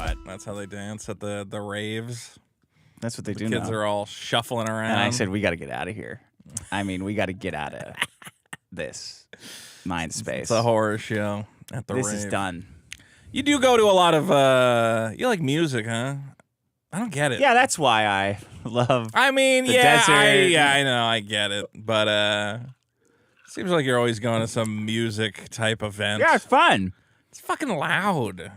what? That's how they dance at the raves. That's what they do The kids now. are all shuffling around. And I said, we got to get out of here. I mean, we got to get out of this mind space. It's a horror show at the rave. This is done. You do go to a lot of, you like music, huh? I don't get it. Yeah, that's why I love I mean, the yeah, desert. I know, I get it. But, seems like you're always going to some music type event. Yeah, it's fun. It's fucking loud.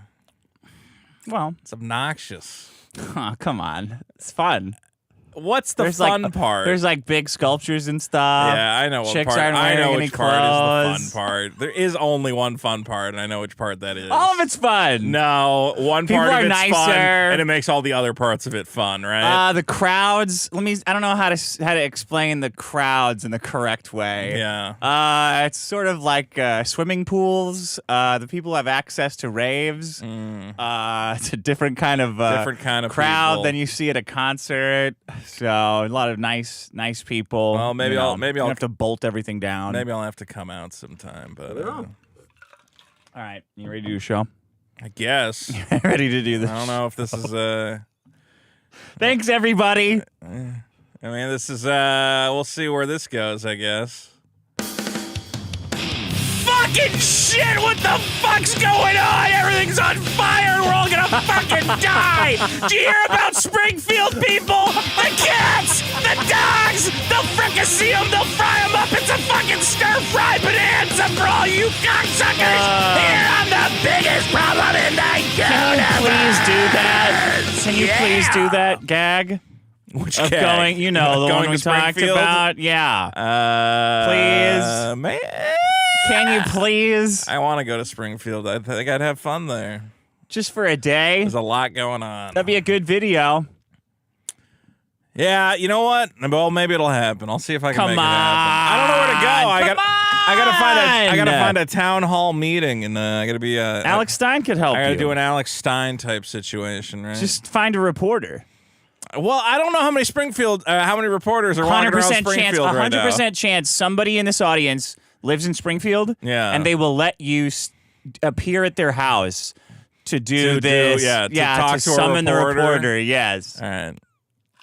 Well, It's obnoxious. oh, come on. It's fun. What's the There's fun part? There's like big sculptures and stuff. Yeah, I know what Chicks part. aren't I know wearing which any part is the clothes. fun part. There is only one fun part, and I know which part that is. All of it's fun. No, one People part are of it's nicer. fun, and it makes all the other parts of it fun, right? The crowds. I don't know how to explain the crowds in the correct way. Yeah. It's sort of like swimming pools. The people have access to raves. It's a different kind of crowd people. than you see at a concert. So a lot of nice people. Well, maybe you I'll have to bolt everything down. Maybe I'll have to come out sometime, but All right, you ready to do a show? I guess. Ready to do this? I don't know if this is Thanks, everybody. I mean, this is we'll see where this goes, I guess. Fucking shit! What the fuck's going on? Everything's on fire and we're all gonna fucking die! Do you hear about Springfield, people? The cats! The dogs! They'll fricassee them, they'll fry them up! It's a fucking stir-fry bonanza for all you cocksuckers! Here on the biggest problem in the universe! Please do that. Can you please do that gag? Which of gag? going, the Going one to we talked Springfield? about? Yeah. Please. Man. Can you please? I want to go to Springfield. I think I'd have fun there. Just for a day? There's a lot going on. That'd be a good video. Yeah, you know what? Well, maybe it'll happen. I'll see if I can make it happen. I don't know where to go. I gotta find a town hall meeting, and I gotta be Alex Stein could help I gotta you. do an Alex Stein type situation, right? Just find a reporter. Well, I don't know how many reporters are walking around Springfield right now. 100% chance somebody in this audience lives in Springfield, Yeah. and they will let you appear at their house to do this. To talk to summon a reporter. the reporter. Yes. All right.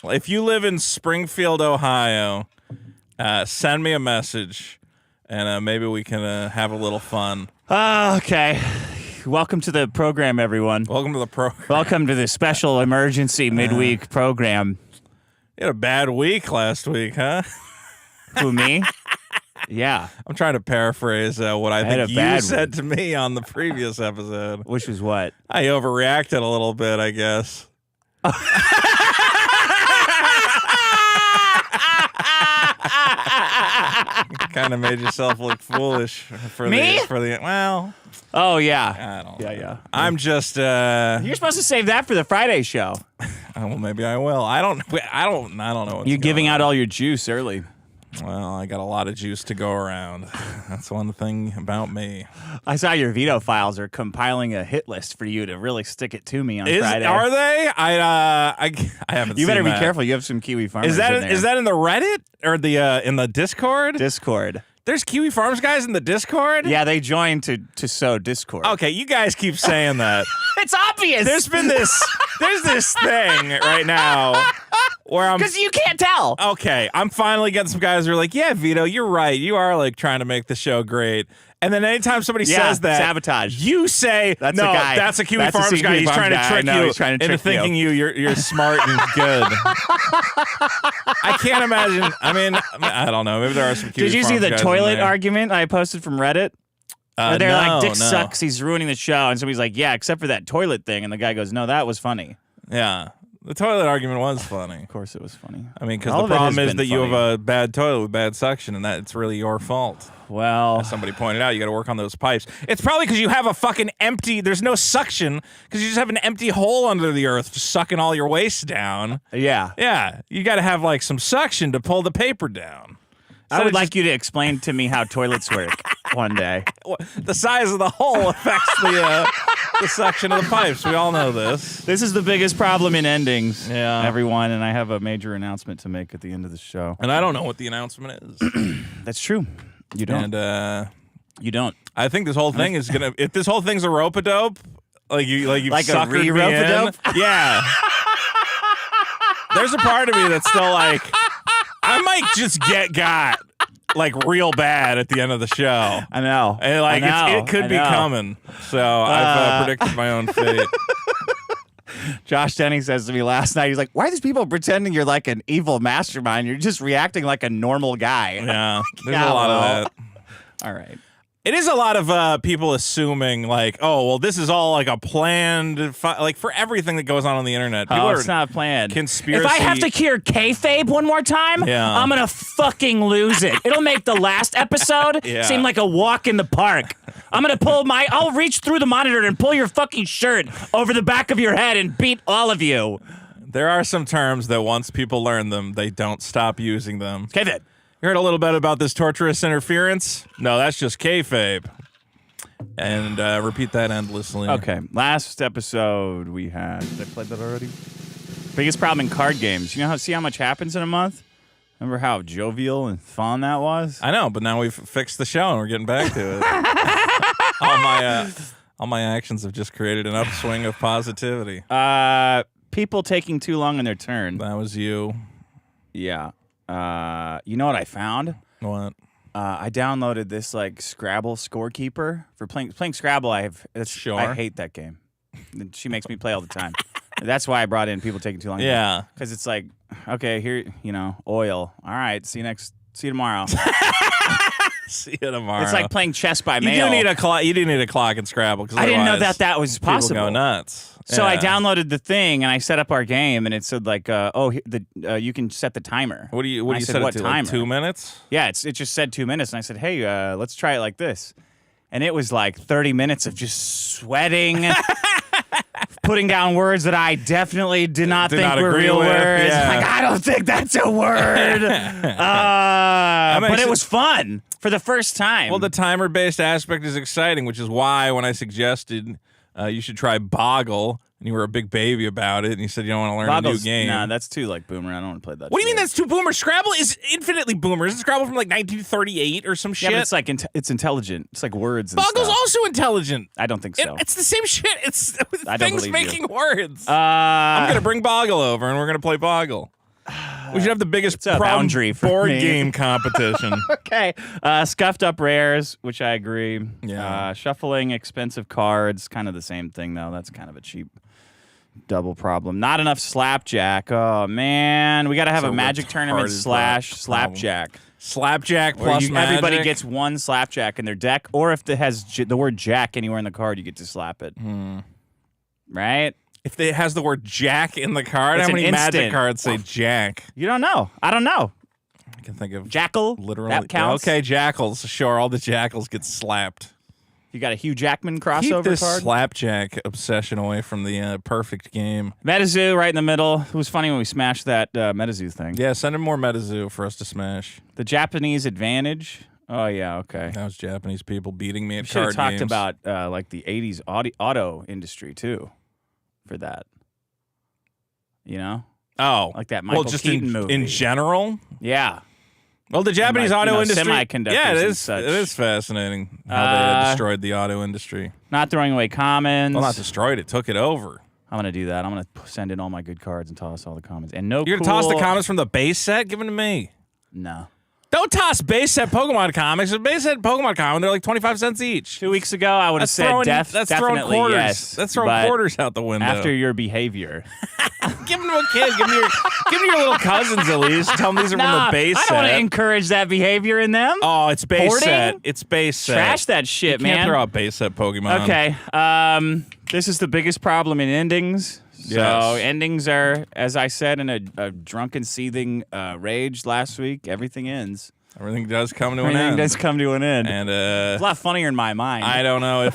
Well, if you live in Springfield, Ohio, send me a message, and maybe we can have a little fun. Okay. Welcome to the program, everyone. Welcome to the program. Welcome to the special emergency midweek program. You had a bad week last week, huh? Who, me? Yeah. I'm trying to paraphrase what I had think a you bad said to me on the previous episode. Which was what? I overreacted a little bit, I guess. Kind of made yourself look foolish for Me? the well. Oh, yeah. I don't know. Yeah. I'm just You're supposed to save that for the Friday show. well, maybe I will. I don't know what's You're giving going out on. all your juice early. Well, I got a lot of juice to go around. That's one thing about me. I saw your Vito files are compiling a hit list for you to really stick it to me on Friday. Are they? I haven't. You better seen be that. careful. You have some Kiwi farmers. Is that in there. is that in the Reddit or the in the Discord? Discord? There's Kiwi Farms guys in the Discord? Yeah, they joined to sow Discord. Okay, you guys keep saying that. It's obvious. There's this thing right now where I'm because you can't tell. okay, I'm finally getting some guys who are like, yeah, Vito, you're right. You are like trying to make the show great. And then anytime somebody says that, sabotage. you say, That's no, a guy. that's a Kiwi That's a Farms Kiwi guy. He's Farms trying to guy. trick I know, you he's trying to into trick you. thinking you're smart and good. I can't imagine. I mean, I don't know. Maybe there are some Kiwi Did you see Farms the guys in toilet there. argument I posted from Reddit? Where they're like, Dick no. sucks, he's ruining the show. And somebody's like, yeah, except for that toilet thing. And the guy goes, no, that was funny. Yeah. The toilet argument was funny. Of course it was funny. I mean, because All the of it has problem is been that you funny. have a bad toilet with bad suction, and that it's really your fault. Well, As somebody pointed out, you got to work on those pipes. It's probably because you have a fucking empty. There's no suction because you just have an empty hole under the earth, just sucking all your waste down. yeah. Yeah, you got to have like some suction to pull the paper down. I would like you to explain to me how toilets work one day. The size of the hole affects the suction of the pipes. We all know this. This is the biggest problem in endings, Yeah. everyone, and I have a major announcement to make at the end of the show. And I don't know what the announcement is. That's true. You don't. And You don't. I think this whole thing is gonna. If this whole thing's a rope-a-dope, Like you Like a suckered me in. re-rope-a-dope? Yeah. There's a part of me that's still like, I might just get got like real bad at the end of the show. I know. And like it could be coming. So I've predicted my own fate. Josh Denny says to me last night, he's like, why are these people pretending you're like an evil mastermind? You're just reacting like a normal guy. Yeah, there's a lot of that. All right. It is a lot of people assuming like, oh, well, this is all like a planned, like for everything that goes on the internet. People It's not planned. Conspiracy. If I have to hear kayfabe one more time, Yeah. I'm gonna fucking lose it. It'll make the last episode seem like a walk in the park. I'm gonna I'll reach through the monitor and pull your fucking shirt over the back of your head and beat all of you. There are some terms that once people learn them, they don't stop using them. Kayfabe. You heard a little bit about this torturous interference? No, that's just kayfabe. And repeat that endlessly. Okay. Last episode we had. Did I play that already? Biggest problem in card games. See how much happens in a month? Remember how jovial and fun that was? I know, but now we've fixed the show and we're getting back to it. all my actions have just created an upswing of positivity. People taking too long in their turn. That was you. Yeah. You know what I found? What? I downloaded this like Scrabble scorekeeper for playing Scrabble. I hate that game. She makes me play all the time. That's why I brought in people taking too long. Yeah, because it's like, okay, here, oil. All right, see you tomorrow. See you tomorrow. It's like playing chess by mail. You do need a clock. You do need a clock in Scrabble. I didn't know that was possible. People go nuts. So I downloaded the thing and I set up our game and it said like, you can set the timer. What do you set it to? Timer? Like 2 minutes? Yeah, it just said 2 minutes and I said, hey, let's try it like this. And it was like 30 minutes of just sweating, putting down words that I definitely did not think were real words. Yeah. Like, I don't think that's a word. But it was fun for the first time. Well, the timer-based aspect is exciting, which is why when I suggested you should try Boggle, and you were a big baby about it, and you said you don't want to learn a new game. Nah, that's too like boomer. I don't want to play that. What do you mean that's too boomer? Scrabble is infinitely boomer. Isn't Scrabble from like 1938 or some shit? Yeah, but it's like it's intelligent. It's like words and Boggle's stuff. also intelligent. I don't think so. It's the same shit. It's I don't things believe making words. you. I'm going to bring Boggle over, and we're going to play Boggle. We should have the biggest boundary for board me. game competition. Okay. Scuffed up rares, which I agree. Yeah. Shuffling expensive cards, kind of the same thing, though. That's kind of a cheap double problem. Not enough slapjack. Oh, man. We got to have a magic tournament / slapjack. Slapjack plus magic? Everybody gets one slapjack in their deck, or if it has the word jack anywhere in the card, you get to slap it. Right? If it has the word Jack in the card, It's how an many magic instant. cards say Jack? You don't know. I don't know. I can think of Jackal. literally. That counts. Okay, Jackals. Sure, all the Jackals get slapped. You got a Hugh Jackman Keep crossover this card. slapjack obsession away from the perfect game. Metazoo right in the middle. It was funny when we smashed that Metazoo thing. Yeah, send him more Metazoo for us to smash. The Japanese advantage. Oh, yeah, okay. That was Japanese people beating me at Should have card talked games. about like the 80s auto industry, too, for that. You know? Oh. Like that Michael just Keaton movie. in general? Yeah. Well, the Japanese auto industry. Semiconductors Yeah, it and is. such. It is fascinating how they had destroyed the auto industry. Not throwing away commons. Well, not destroyed it. Took it over. I'm going to do that. I'm going to send in all my good cards and toss all the commons. And no You're going to toss the commons from the base set? Give them to me. No. Don't toss base set Pokemon comics. The base set Pokemon comics, they're like 25 cents each. 2 weeks ago, I would have said that's throwing definitely quarters. yes. That's throwing but quarters out the window. after your behavior. Give them to a kid. Give me your little cousins at least. Tell them these are from the base I set. don't want to encourage that behavior in them. Oh, it's base Hoarding? set. It's base set. Trash that shit, You can't man. throw out base set Pokemon. Okay. This is the biggest problem in endings. So Yes. endings are, as I said, in a drunken, seething rage last week. Everything ends. Everything does come to an Everything end. does come to an end. And it's a lot funnier in my mind. I don't know if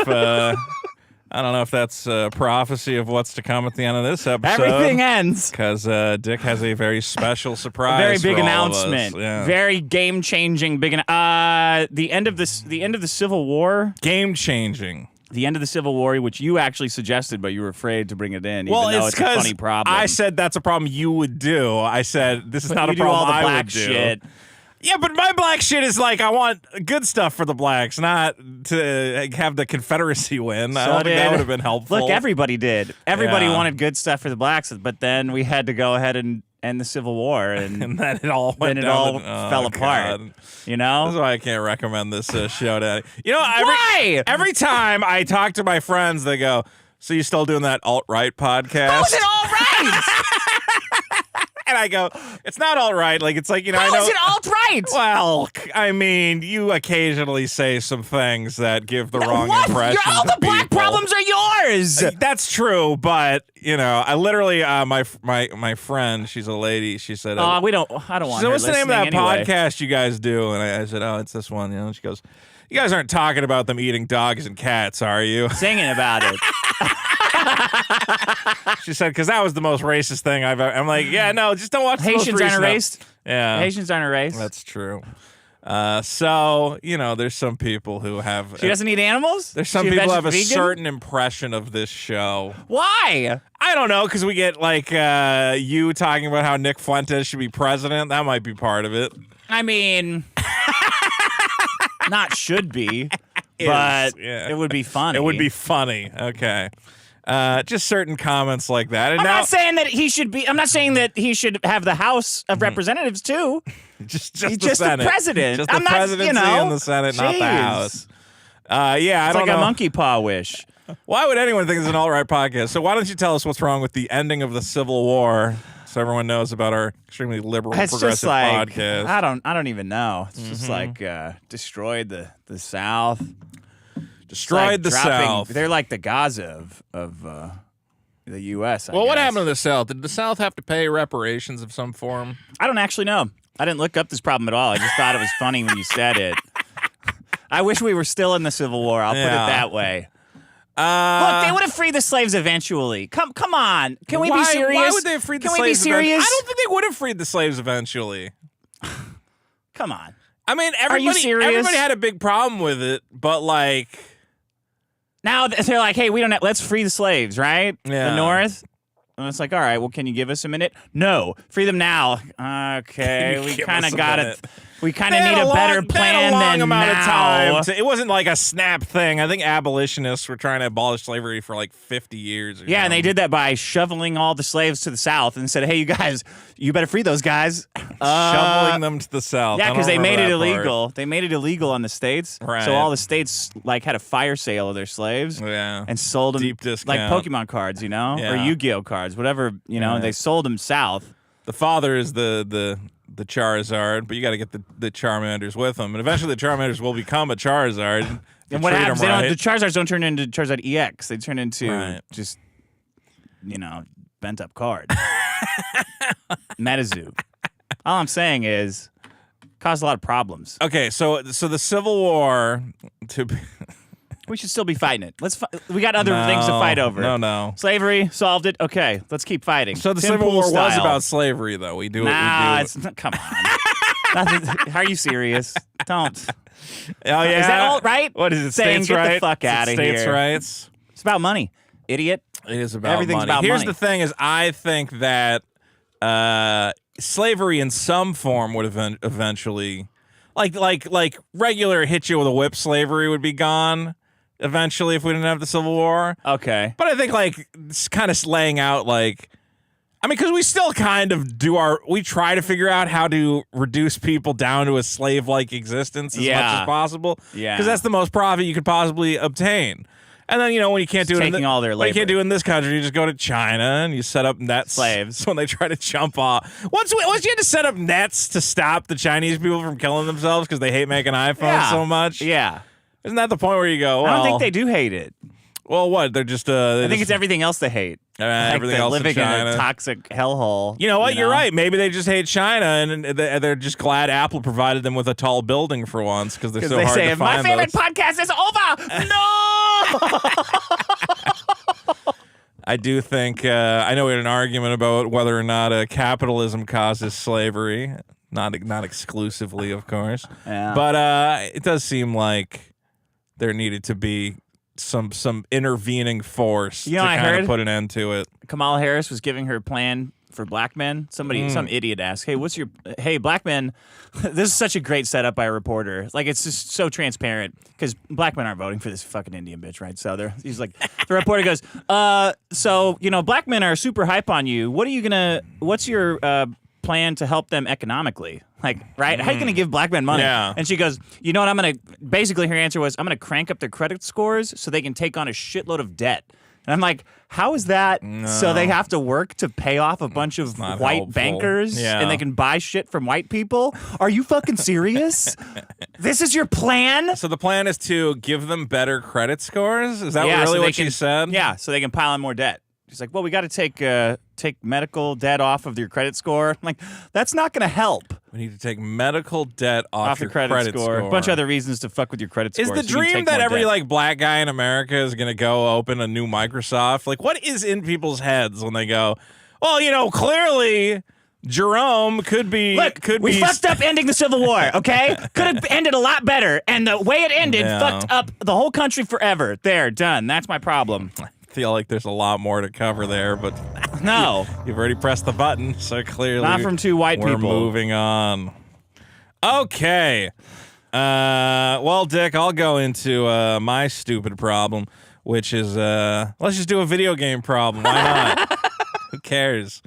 I don't know if that's a prophecy of what's to come at the end of this episode. Everything ends. Because Dick has a very special surprise. Very big for all of us. announcement. Yeah. Very game changing. Big. The end of the Civil War. Game changing. The end of the Civil War, which you actually suggested, but you were afraid to bring it in, Well, even though it's it's a funny problem. I said that's a problem you would do. I said this is But not you a do problem all the I black would do. shit. Yeah, but my black shit is like, I want good stuff for the blacks, not to have the Confederacy win. I don't think that would have been helpful. Look, everybody did. Everybody wanted good stuff for the blacks, but then we had to go ahead and end the Civil War, and then it all went fell apart. God. You know? That's why I can't recommend this show to you know, Why? Every time I talk to my friends, they go, so you still doing that alt-right podcast? How is it alt-right? And I go, it's not alt-right. Like, it's like, you know, How I know. is it alt-right? Well, I mean, you occasionally say some things that give the wrong What? impression All to the black people. problems are yours. That's true, but you know, I literally my friend, she's a lady. She said, I don't want so her what's the name of that listening anyway. podcast you guys do? And I said, oh, it's this one. You know, and she goes, you guys aren't talking about them eating dogs and cats, are you? Singing about it. She said, because that was the most racist thing I've ever. I'm like, yeah, no, just don't watch the most Haitians aren't recent- erased. Yeah, Haitians aren't erased. that's true. So you know, there's some people who have. She doesn't eat animals? There's some She people who have a vegan? certain impression of this show. Why? I don't know, because we get like you talking about how Nick Fuentes should be president. That might be part of it. I mean, not should be, but yeah. it would be funny. It would be funny. Okay. Just certain comments like that. And I'm now, not saying that he should be. I'm not saying that he should have the House of Representatives too. just He's the just the Senate. president. Just the I'm not, presidency you know, and the Senate, not the jeez. House. Yeah, I It's don't like know. a monkey paw wish. Why would anyone think it's an alt-right podcast? So why don't you tell us what's wrong with the ending of the Civil War, so everyone knows about our extremely liberal, It's progressive just like podcast? I don't even know. It's just like destroyed the South. Destroyed Like the dropping- South. They're like the Gaza of the U.S. I Well, what guess. happened to the South? Did the South have to pay reparations of some form? I don't actually know. I didn't look up this problem at all. I just thought it was funny when you said it. I wish we were still in the Civil War. I'll put it Yeah. that way. Look, they would have freed the slaves eventually. Come on. Can we be serious? Why would they have freed the Can slaves? we be serious? I don't think they would have freed the slaves eventually. Come on. I mean, you serious? everybody had a big problem with it, but like, Now they're like, hey, let's free the slaves, right? Yeah. The North. And it's like, all right, well, can you give us a minute? No, free them now. Okay, Can you we give kind us of a got minute? it. We kind they of had need a better they had plan a long than amount now. of time. It wasn't like a snap thing. I think abolitionists were trying to abolish slavery for like 50 years. Or Yeah, and they something. did that by shoveling all the slaves to the South and said, hey, you guys, you better free those guys. shoveling them to the South. Yeah, I don't because they made it remember that part. illegal. They made it illegal on the states. Right. So all the states like had a fire sale of their slaves Yeah. and sold them Deep like discount. Pokemon cards, you know, or Yeah. Yu-Gi-Oh cards, whatever, you know. Yeah. And they sold them south. The father is the Charizard, but you got to get the Charmanders with him, and eventually the Charmanders will become a Charizard. And You what treat happens? 'em right. The Charizards don't turn into Charizard EX. They turn into Right. just, bent up card. Metazoo. All I'm saying is, caused a lot of problems. Okay, so the Civil War to be, We should still be fighting it. We got other things to fight over. No. Slavery solved it. Okay, let's keep fighting. So the Tim Civil Pool War was style. about slavery, though. We do Nah, it. it's come on. Nothing, are you serious? Don't. Oh yeah, Is that alt right? What is it? Saying, States' get the right? fuck Is it outta states' here. rights. It's about money, idiot. It is about Everything's money. about Here's money. the thing: is I think that slavery in some form would eventually, like regular hit you with a whip slavery would be gone eventually if we didn't have the Civil War. Okay. But I think like it's kind of laying out like, I mean, because we still kind of we try to figure out how to reduce people down to a slave-like existence as much Yeah. as possible. Yeah. Because that's the most profit you could possibly obtain. And then, when you can't do it, taking all their when you can't labor. do it in this country, you just go to China and you set up nets. Slaves. When they try to jump off. Once you had to set up nets to stop the Chinese people from killing themselves because they hate making iPhones Yeah. so much. Yeah. Isn't that the point where you go, well, I don't think they do hate it. well, what? They're just, I think it's everything else they hate. Like everything they're else in living in China. a toxic hellhole. You know what? You're right. Maybe they just hate China, and they're just glad Apple provided them with a tall building for once because they're so they hard say, to find. my favorite those. podcast is over. No. I do think I know we had an argument about whether or not capitalism causes slavery. Not exclusively, of course. Yeah. But it does seem like there needed to be some intervening force You know to what I kind heard? of put an end to it. Kamala Harris was giving her plan for black men. Some idiot asked, hey, black men, this is such a great setup by a reporter. Like, it's just so transparent because black men aren't voting for this fucking Indian bitch, right? So he's like, the reporter goes, so, black men are super hype on you. What's your plan to help them economically? Like, right? How are you going to give black men money? Yeah. And she goes, basically her answer was, I'm going to crank up their credit scores so they can take on a shitload of debt. And I'm like, how is that? No. So they have to work to pay off a bunch of white helpful. bankers Yeah. and they can buy shit from white people? Are you fucking serious? This is your plan? So the plan is to give them better credit scores? Is that Yeah, really so what she said? Yeah, so they can pile on more debt. She's like, well, we got to take medical debt off of your credit score. I'm like, that's not going to help. We need to take medical debt off the your credit score. A bunch of other reasons to fuck with your credit score. Is the dream that every black guy in America is going to go open a new Microsoft? Like, what is in people's heads when they go, well, clearly Jerome could be. Look, we fucked up ending the Civil War, okay? Could have ended a lot better. And the way it ended fucked up the whole country forever. There, done. That's my problem. I feel like there's a lot more to cover there, but no. You've already pressed the button, so clearly not from two white we're people. Moving on. Okay. Well, Dick, I'll go into my stupid problem, which is let's just do a video game problem. Why not? Who cares?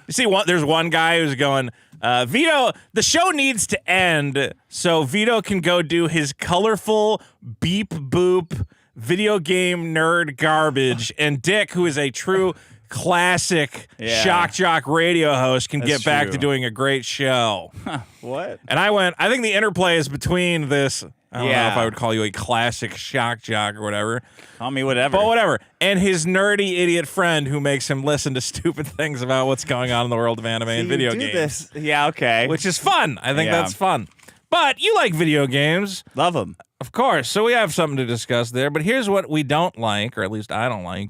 You see, there's one guy who's going, Vito, the show needs to end so Vito can go do his colorful beep boop video game nerd garbage, and Dick, who is a true classic shock jock radio host, can get back to doing a great show. What? And I think the interplay is between this. I don't know if I would call you a classic shock jock or whatever. Call me whatever. But whatever. And his nerdy idiot friend who makes him listen to stupid things about what's going on in the world of anime and video games. Yeah, okay. Which is fun. I think that's fun. But you like video games. Love them. Of course. So we have something to discuss there. But here's what we don't like, or at least I don't like,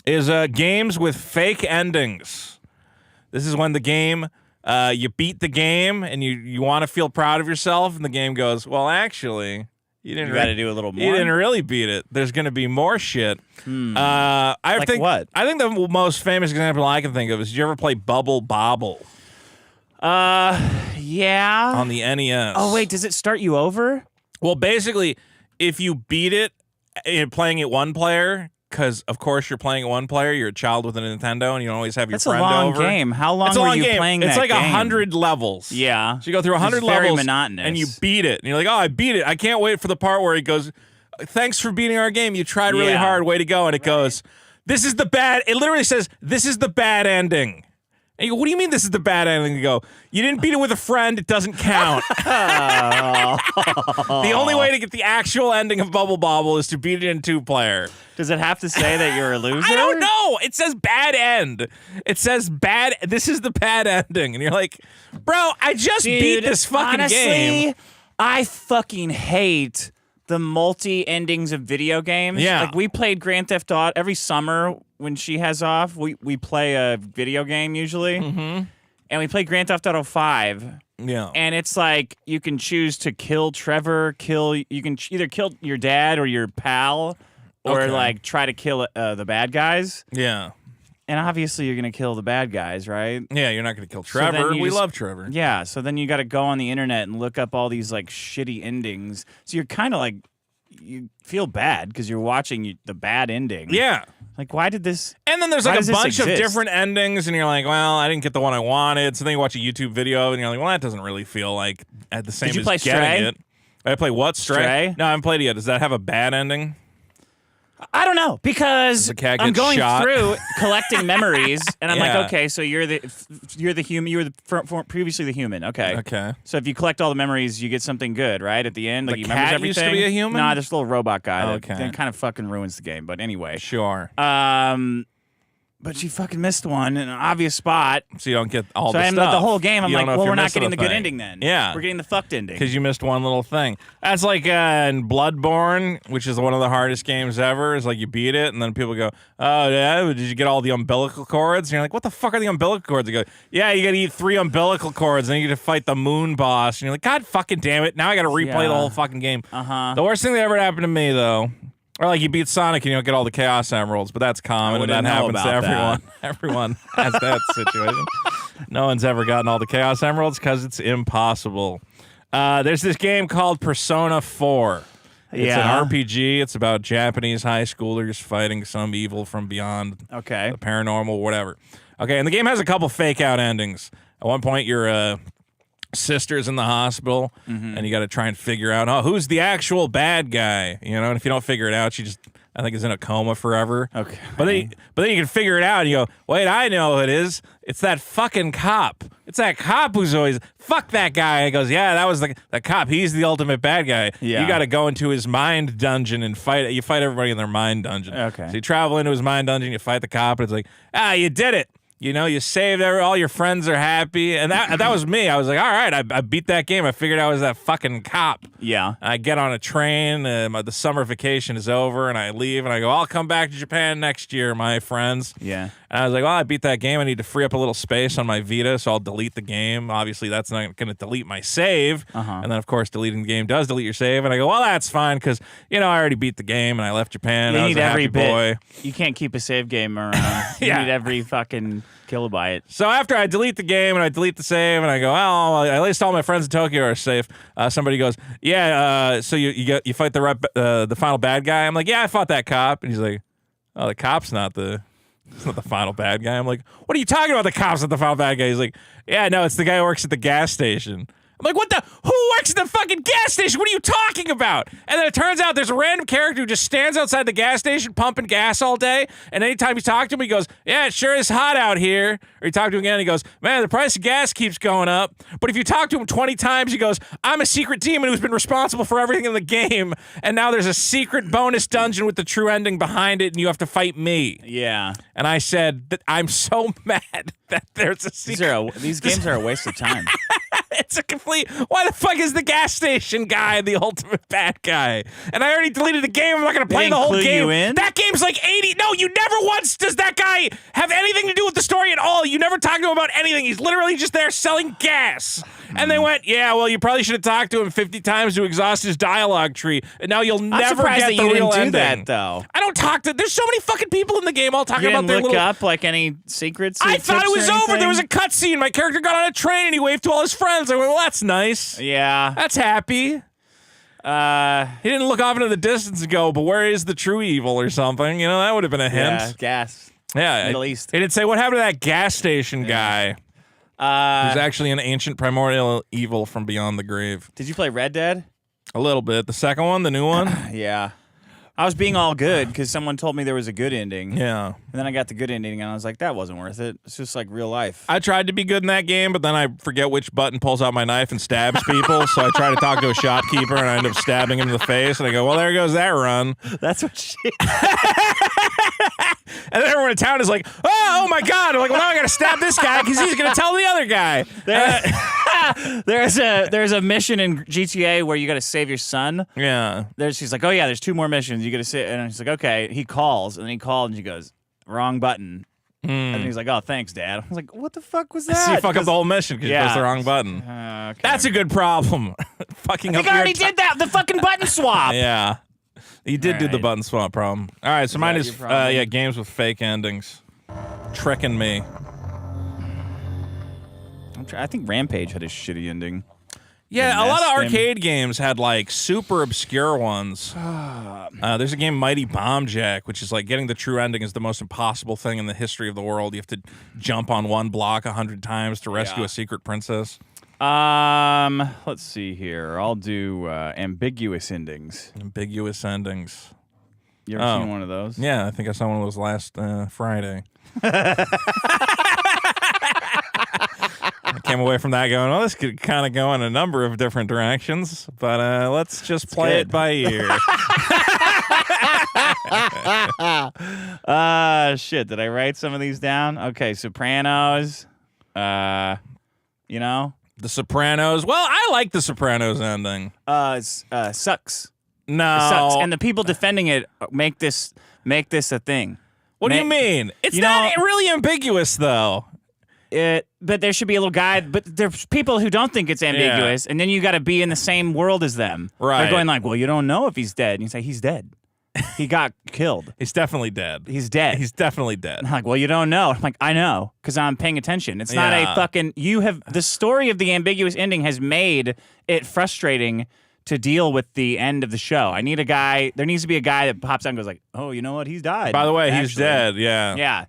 is games with fake endings. This is when the game, you beat the game and you want to feel proud of yourself, and the game goes, well, actually, you got to do a little more. You didn't really beat it. There's going to be more shit. What? I think the most famous example I can think of is, did you ever play Bubble Bobble? Yeah. On the NES. Oh, wait, does it start you over? Well, basically, if you beat it playing it one player, because of course you're playing it one player, you're a child with a Nintendo, and you always have your friend over. That's a long game. How long were you playing that game? It's like 100 levels. Yeah. So you go through 100 levels, very monotonous. and you beat it. And you're like, oh, I beat it. I can't wait for the part where he goes, thanks for beating our game. You tried really hard. Way to go. And it goes, this is the bad. It literally says, this is the bad ending. And you go, what do you mean this is the bad ending? You go, you didn't beat it with a friend. It doesn't count. The only way to get the actual ending of Bubble Bobble is to beat it in 2-player. Does it have to say that you're a loser? I don't know. It says bad end. It says bad. This is the bad ending. And you're like, bro, I just beat this fucking game. I fucking hate the multi-endings of video games. Yeah. Like, we played Grand Theft Auto every summer when she has off. We play a video game usually. Mm-hmm. And we play Grand Theft Auto 5. Yeah. And it's like you can choose to kill Trevor, you can either kill your dad or your pal, or like try to kill the bad guys. Yeah. And obviously you're going to kill the bad guys, right? Yeah, you're not going to kill Trevor. We love Trevor. Yeah, so then you got to go on the internet and look up all these like shitty endings. So you're kind of like, you feel bad because you're watching the bad ending. Yeah. Like, why did this? And then there's like a bunch of different endings, and you're like, well, I didn't get the one I wanted. So then you watch a YouTube video, and you're like, well, that doesn't really feel like at the same Did you as play getting Stray? it. I play what? Stray? No, I haven't played it yet. Does that have a bad ending? I don't know, because the cat I'm gets going shot? through collecting memories, and I'm Yeah. like, okay, so you're the human. You were previously the human. Okay. Okay. So if you collect all the memories, you get something good, right? At the end, like The you remembers cat everything. used to be a human? Nah, this little robot guy. Okay. That kind of fucking ruins the game. But anyway. Sure. But she fucking missed one in an obvious spot. So you don't get all So the I'm stuff. the whole game. I'm You like, don't know if well, you're we're not missing getting the a good thing. ending then. Yeah. We're getting the fucked ending. Because you missed one little thing. That's like in Bloodborne, which is one of the hardest games ever. It's like you beat it, and then people go, oh, yeah, did you get all the umbilical cords? And you're like, what the fuck are the umbilical cords? They go, yeah, you got to eat 3 umbilical cords, and then you get to fight the moon boss. And you're like, God fucking damn it. Now I got to replay the whole fucking game. Uh-huh. The worst thing that ever happened to me, though, or like you beat Sonic and you don't get all the Chaos Emeralds, but that's common, and that happens to everyone. Everyone has that situation. No one's ever gotten all the Chaos Emeralds because it's impossible. There's this game called Persona 4. It's an RPG. It's about Japanese high schoolers fighting some evil from beyond the paranormal, whatever. Okay, and the game has a couple fake-out endings. At one point, your sister's in the hospital, and you got to try and figure out, who's the actual bad guy? You know, and if you don't figure it out, she just, I think, is in a coma forever. Okay. But then you can figure it out, and you go, wait, I know who it is. It's that fucking cop. It's that cop who's always, fuck that guy. He goes, yeah, that was the cop. He's the ultimate bad guy. Yeah. You got to go into his mind dungeon and fight. You fight everybody in their mind dungeon. Okay. So you travel into his mind dungeon, you fight the cop, and it's like, you did it. You know, you saved all your friends are happy. And that was me. I was like, all right, I beat that game. I figured I was that fucking cop. Yeah. I get on a train, the summer vacation is over, and I leave, and I go, I'll come back to Japan next year, my friends. Yeah. And I was like, well, I beat that game. I need to free up a little space on my Vita, so I'll delete the game. Obviously, that's not going to delete my save. And then, of course, deleting the game does delete your save. And I go, well, that's fine, because, I already beat the game, and I left Japan. I was a happy boy. You can't keep a save game around. You need every fucking kilobyte. So after I delete the game and I delete the save and I go, well, at least all my friends in Tokyo are safe. Somebody goes, so you fight the final bad guy. I'm like, yeah, I fought that cop. And he's like, oh, the cop's not the final bad guy. I'm like, what are you talking about? The cop's not the final bad guy. He's like, yeah, no, it's the guy who works at the gas station. I'm like, who works at the fucking gas station? What are you talking about? And then it turns out there's a random character who just stands outside the gas station pumping gas all day. And anytime you talk to him, he goes, yeah, it sure is hot out here. Or you talk to him again, and he goes, man, the price of gas keeps going up. But if you talk to him 20 times, he goes, I'm a secret demon who's been responsible for everything in the game. And now there's a secret bonus dungeon with the true ending behind it, and you have to fight me. Yeah. And I said, that I'm so mad that there's a secret. These games are a waste of time. It's a complete. Why the fuck is the gas station guy the ultimate bad guy? And I already deleted the game. I'm not going to play the whole game. You in? That game's like 80. No, you never once does that guy have anything to do with the story at all. You never talk to him about anything. He's literally just there selling gas. And they went, yeah, well, you probably should have talked to him 50 times to exhaust his dialogue tree. And now you'll never get that the you real didn't do ending. that, though. I don't talk to. There's so many fucking people in the game all talking You about didn't their look little. up like any secrets. I thought it was or over. anything? There was a cutscene. My character got on a train and he waved to all his friends. I went, well, that's nice. Yeah. That's happy. He didn't look off into the distance and go, but where is the true evil or something? You know, that would have been a hint. Yeah, gas. Yeah. Middle East. He didn't say, what happened to that gas station guy? Who's actually an ancient primordial evil from beyond the grave. Did you play Red Dead? A little bit. The second one, the new one? Yeah. I was being all good because someone told me there was a good ending. Yeah. And then I got the good ending, and I was like, that wasn't worth it. It's just like real life. I tried to be good in that game, but then I forget which button pulls out my knife and stabs people. So I try to talk to a shopkeeper, and I end up stabbing him in the face. And I go, well, there goes that run. That's what she... And then everyone in town is like, oh my God. I'm like, well, now I got to stab this guy because he's going to tell the other guy. There's a mission in GTA where you got to save your son. Yeah. She's like, oh yeah, there's 2 more missions. You got to sit, and he's like, okay. He calls, and then he called, and she goes, wrong button. And he's like, oh, thanks, Dad. I was like, what the fuck was that? So you fuck up the whole mission because you pressed the wrong button. Okay. That's a good problem. Fucking I up think I your already did that. The fucking button swap. Yeah. You did do the right. button swap problem. All right, so mine that is your problem? games with fake endings. Tricking me. I think Rampage had a shitty ending. Yeah, a lot of Nest arcade games had like super obscure ones. There's a game, Mighty Bomb Jack, which is like getting the true ending is the most impossible thing in the history of the world. You have to jump on one block 100 times to rescue a secret princess. Let's see here. I'll do ambiguous endings. Ambiguous endings. You ever seen one of those? Yeah, I think I saw one of those last Friday. I came away from that going, well, this could kind of go in a number of different directions, but let's just play it by ear. Shit. Did I write some of these down? Okay, Sopranos. You know? The Sopranos. Well, I like the Sopranos ending. Sucks. No. It sucks. And the people defending it make this a thing. What do you mean? It's not really ambiguous, though. But there should be a little guide. But there's people who don't think it's ambiguous, and then you got to be in the same world as them. Right. They're going like, well, you don't know if he's dead. And you say, he's dead. He got killed. He's definitely dead. He's dead. He's definitely dead. I'm like, well, you don't know. I'm like, I know, because I'm paying attention. It's not Yeah. a fucking. The story of the ambiguous ending has made it frustrating to deal with the end of the show. I need a guy. There needs to be a guy that pops out and goes like, oh, you know what? He's died. By the way, he's actually. dead. Yeah. Yeah.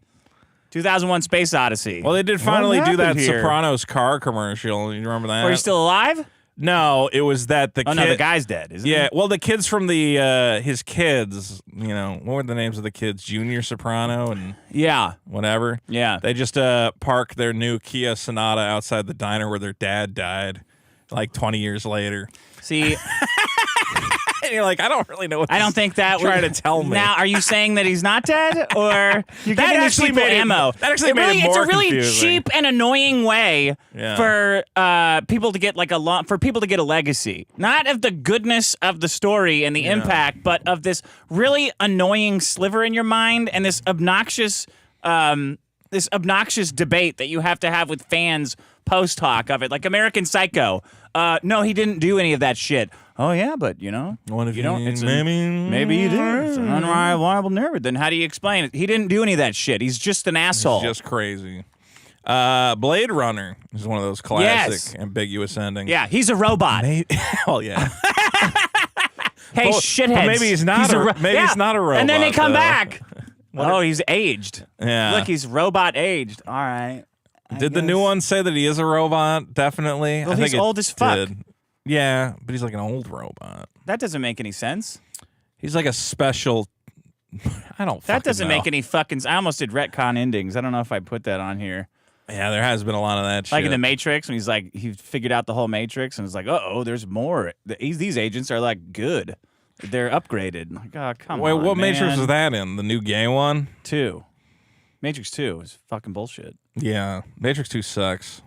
2001 Space Odyssey. Well, they did finally do that happened here? Sopranos car commercial. You remember that? Are you still alive? No, it was that the Oh, kid. no, the guy's dead, isn't he? Yeah, well, the kids from the his kids. You know, what were the names of the kids? Junior Soprano and Yeah. whatever. Yeah. They just park their new Kia Sonata outside the diner where their dad died, like 20 years later. See, And you're like, I don't really know what. I don't think that you're trying would- to tell me. Now, are you saying that he's not dead, or you're That giving these actually people made it- ammo? that actually made it It's more a really confusing. cheap and annoying way Yeah. for people to get like for people to get a legacy, not of the goodness of the story and the impact, but of this really annoying sliver in your mind and this obnoxious debate that you have to have with fans post hoc of it, like American Psycho. No, he didn't do any of that shit. Oh yeah, but you know, What if you don't. you- It's maybe he did. It's an unreliable narrative. Then how do you explain it? He didn't do any of that shit. He's just an asshole. just crazy. Blade Runner is one of those classic ambiguous endings. Yeah, he's a robot. Well, yeah. Hey, Well, shitheads. but maybe he's not he's not a robot. And then they come though. back. Oh, he's aged. Yeah. Look, he's robot aged. All right. Did the new one say that he is a robot? Definitely. Well, I think he's it old as fuck. did. Yeah, but he's like an old robot. That doesn't make any sense. He's like a special. I don't. That fucking doesn't know. make any fucking. I almost did retcon endings. I don't know if I put that on here. Yeah, there has been a lot of that. Like shit. in the Matrix, when he's like, he figured out the whole Matrix, and it's like, oh, there's more. These agents are like good. They're upgraded. Like, oh, come Wait, on. what Matrix man. was that in? The new gay one? 2. Matrix 2 is fucking bullshit. Yeah, Matrix 2 sucks.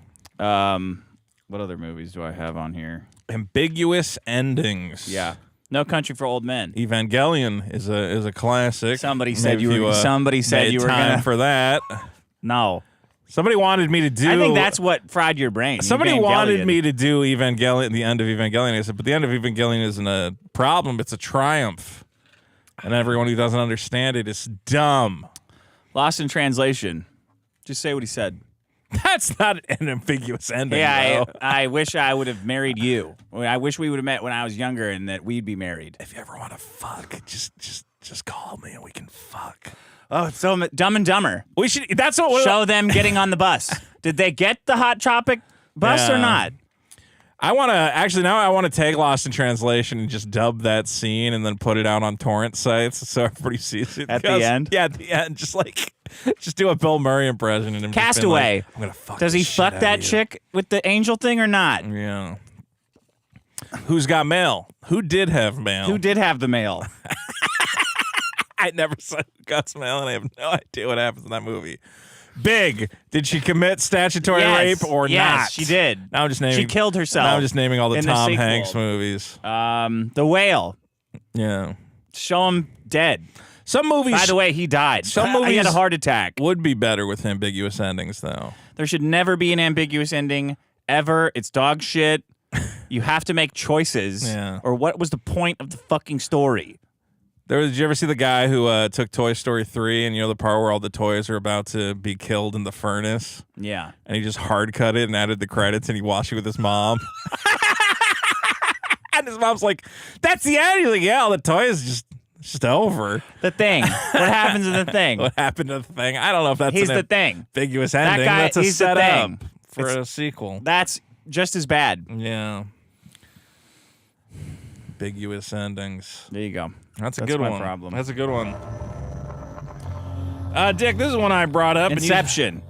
What other movies do I have on here? Ambiguous endings. Yeah. No Country for Old Men. Evangelion is a classic. Somebody said Maybe you if were. Somebody said made you were time gonna. for that. No. Somebody wanted me to do. I think that's what fried your brain. Somebody Evangelion. wanted me to do Evangelion, the end of Evangelion. I said, but the end of Evangelion isn't a problem; it's a triumph. And everyone who doesn't understand it is dumb. Lost in Translation. Just say what he said. That's not an ambiguous ending. Yeah, though. I wish I would have married you. I wish we would have met when I was younger and that we'd be married. If you ever want to fuck, just call me and we can fuck. Oh, it's so Dumb and Dumber. We should. That's what. Show them getting on the bus. Did they get the Hot Tropic bus or Yeah. not? I want to actually now. I want to take Lost in Translation and just dub that scene and then put it out on torrent sites so everybody sees it At the Because- end? Yeah, at the end, just do a Bill Murray impression and him just being Castaway. Like, I'm gonna fuck. Does the he shit fuck out that of you. chick with the angel thing or not? Yeah. Who's got mail? Who did have mail? Who did have the mail? I never saw Who Got Mail, and I have no idea what happens in that movie. Big. Did she commit statutory Yes. rape or Yes, not? she did. Now I'm just naming. She killed herself. Now I'm just naming all the in the Tom sequel. Hanks movies. The Whale. Yeah. Show him dead. Some movies By the way, he died. Some He had movies- a heart attack. would be better with ambiguous endings, though. There should never be an ambiguous ending ever. It's dog shit. You have to make choices. Yeah. Or what was the point of the fucking story? Did you ever see the guy who took Toy Story 3 and you know the part where all the toys are about to be killed in the furnace? Yeah. And he just hard cut it and added the credits and he watched it with his mom. And his mom's like, that's the end. He's like, yeah, all the toys just over. The Thing. What happens in The Thing? What happened to the thing? I don't know if that's He's an the thing. ambiguous ending. guy- That's a he's the setup thing. for a sequel. That's just as bad. Yeah. Ambiguous endings. There you go. That's a That's good my one. problem. That's a good one. Dick, this is one I brought up. Inception.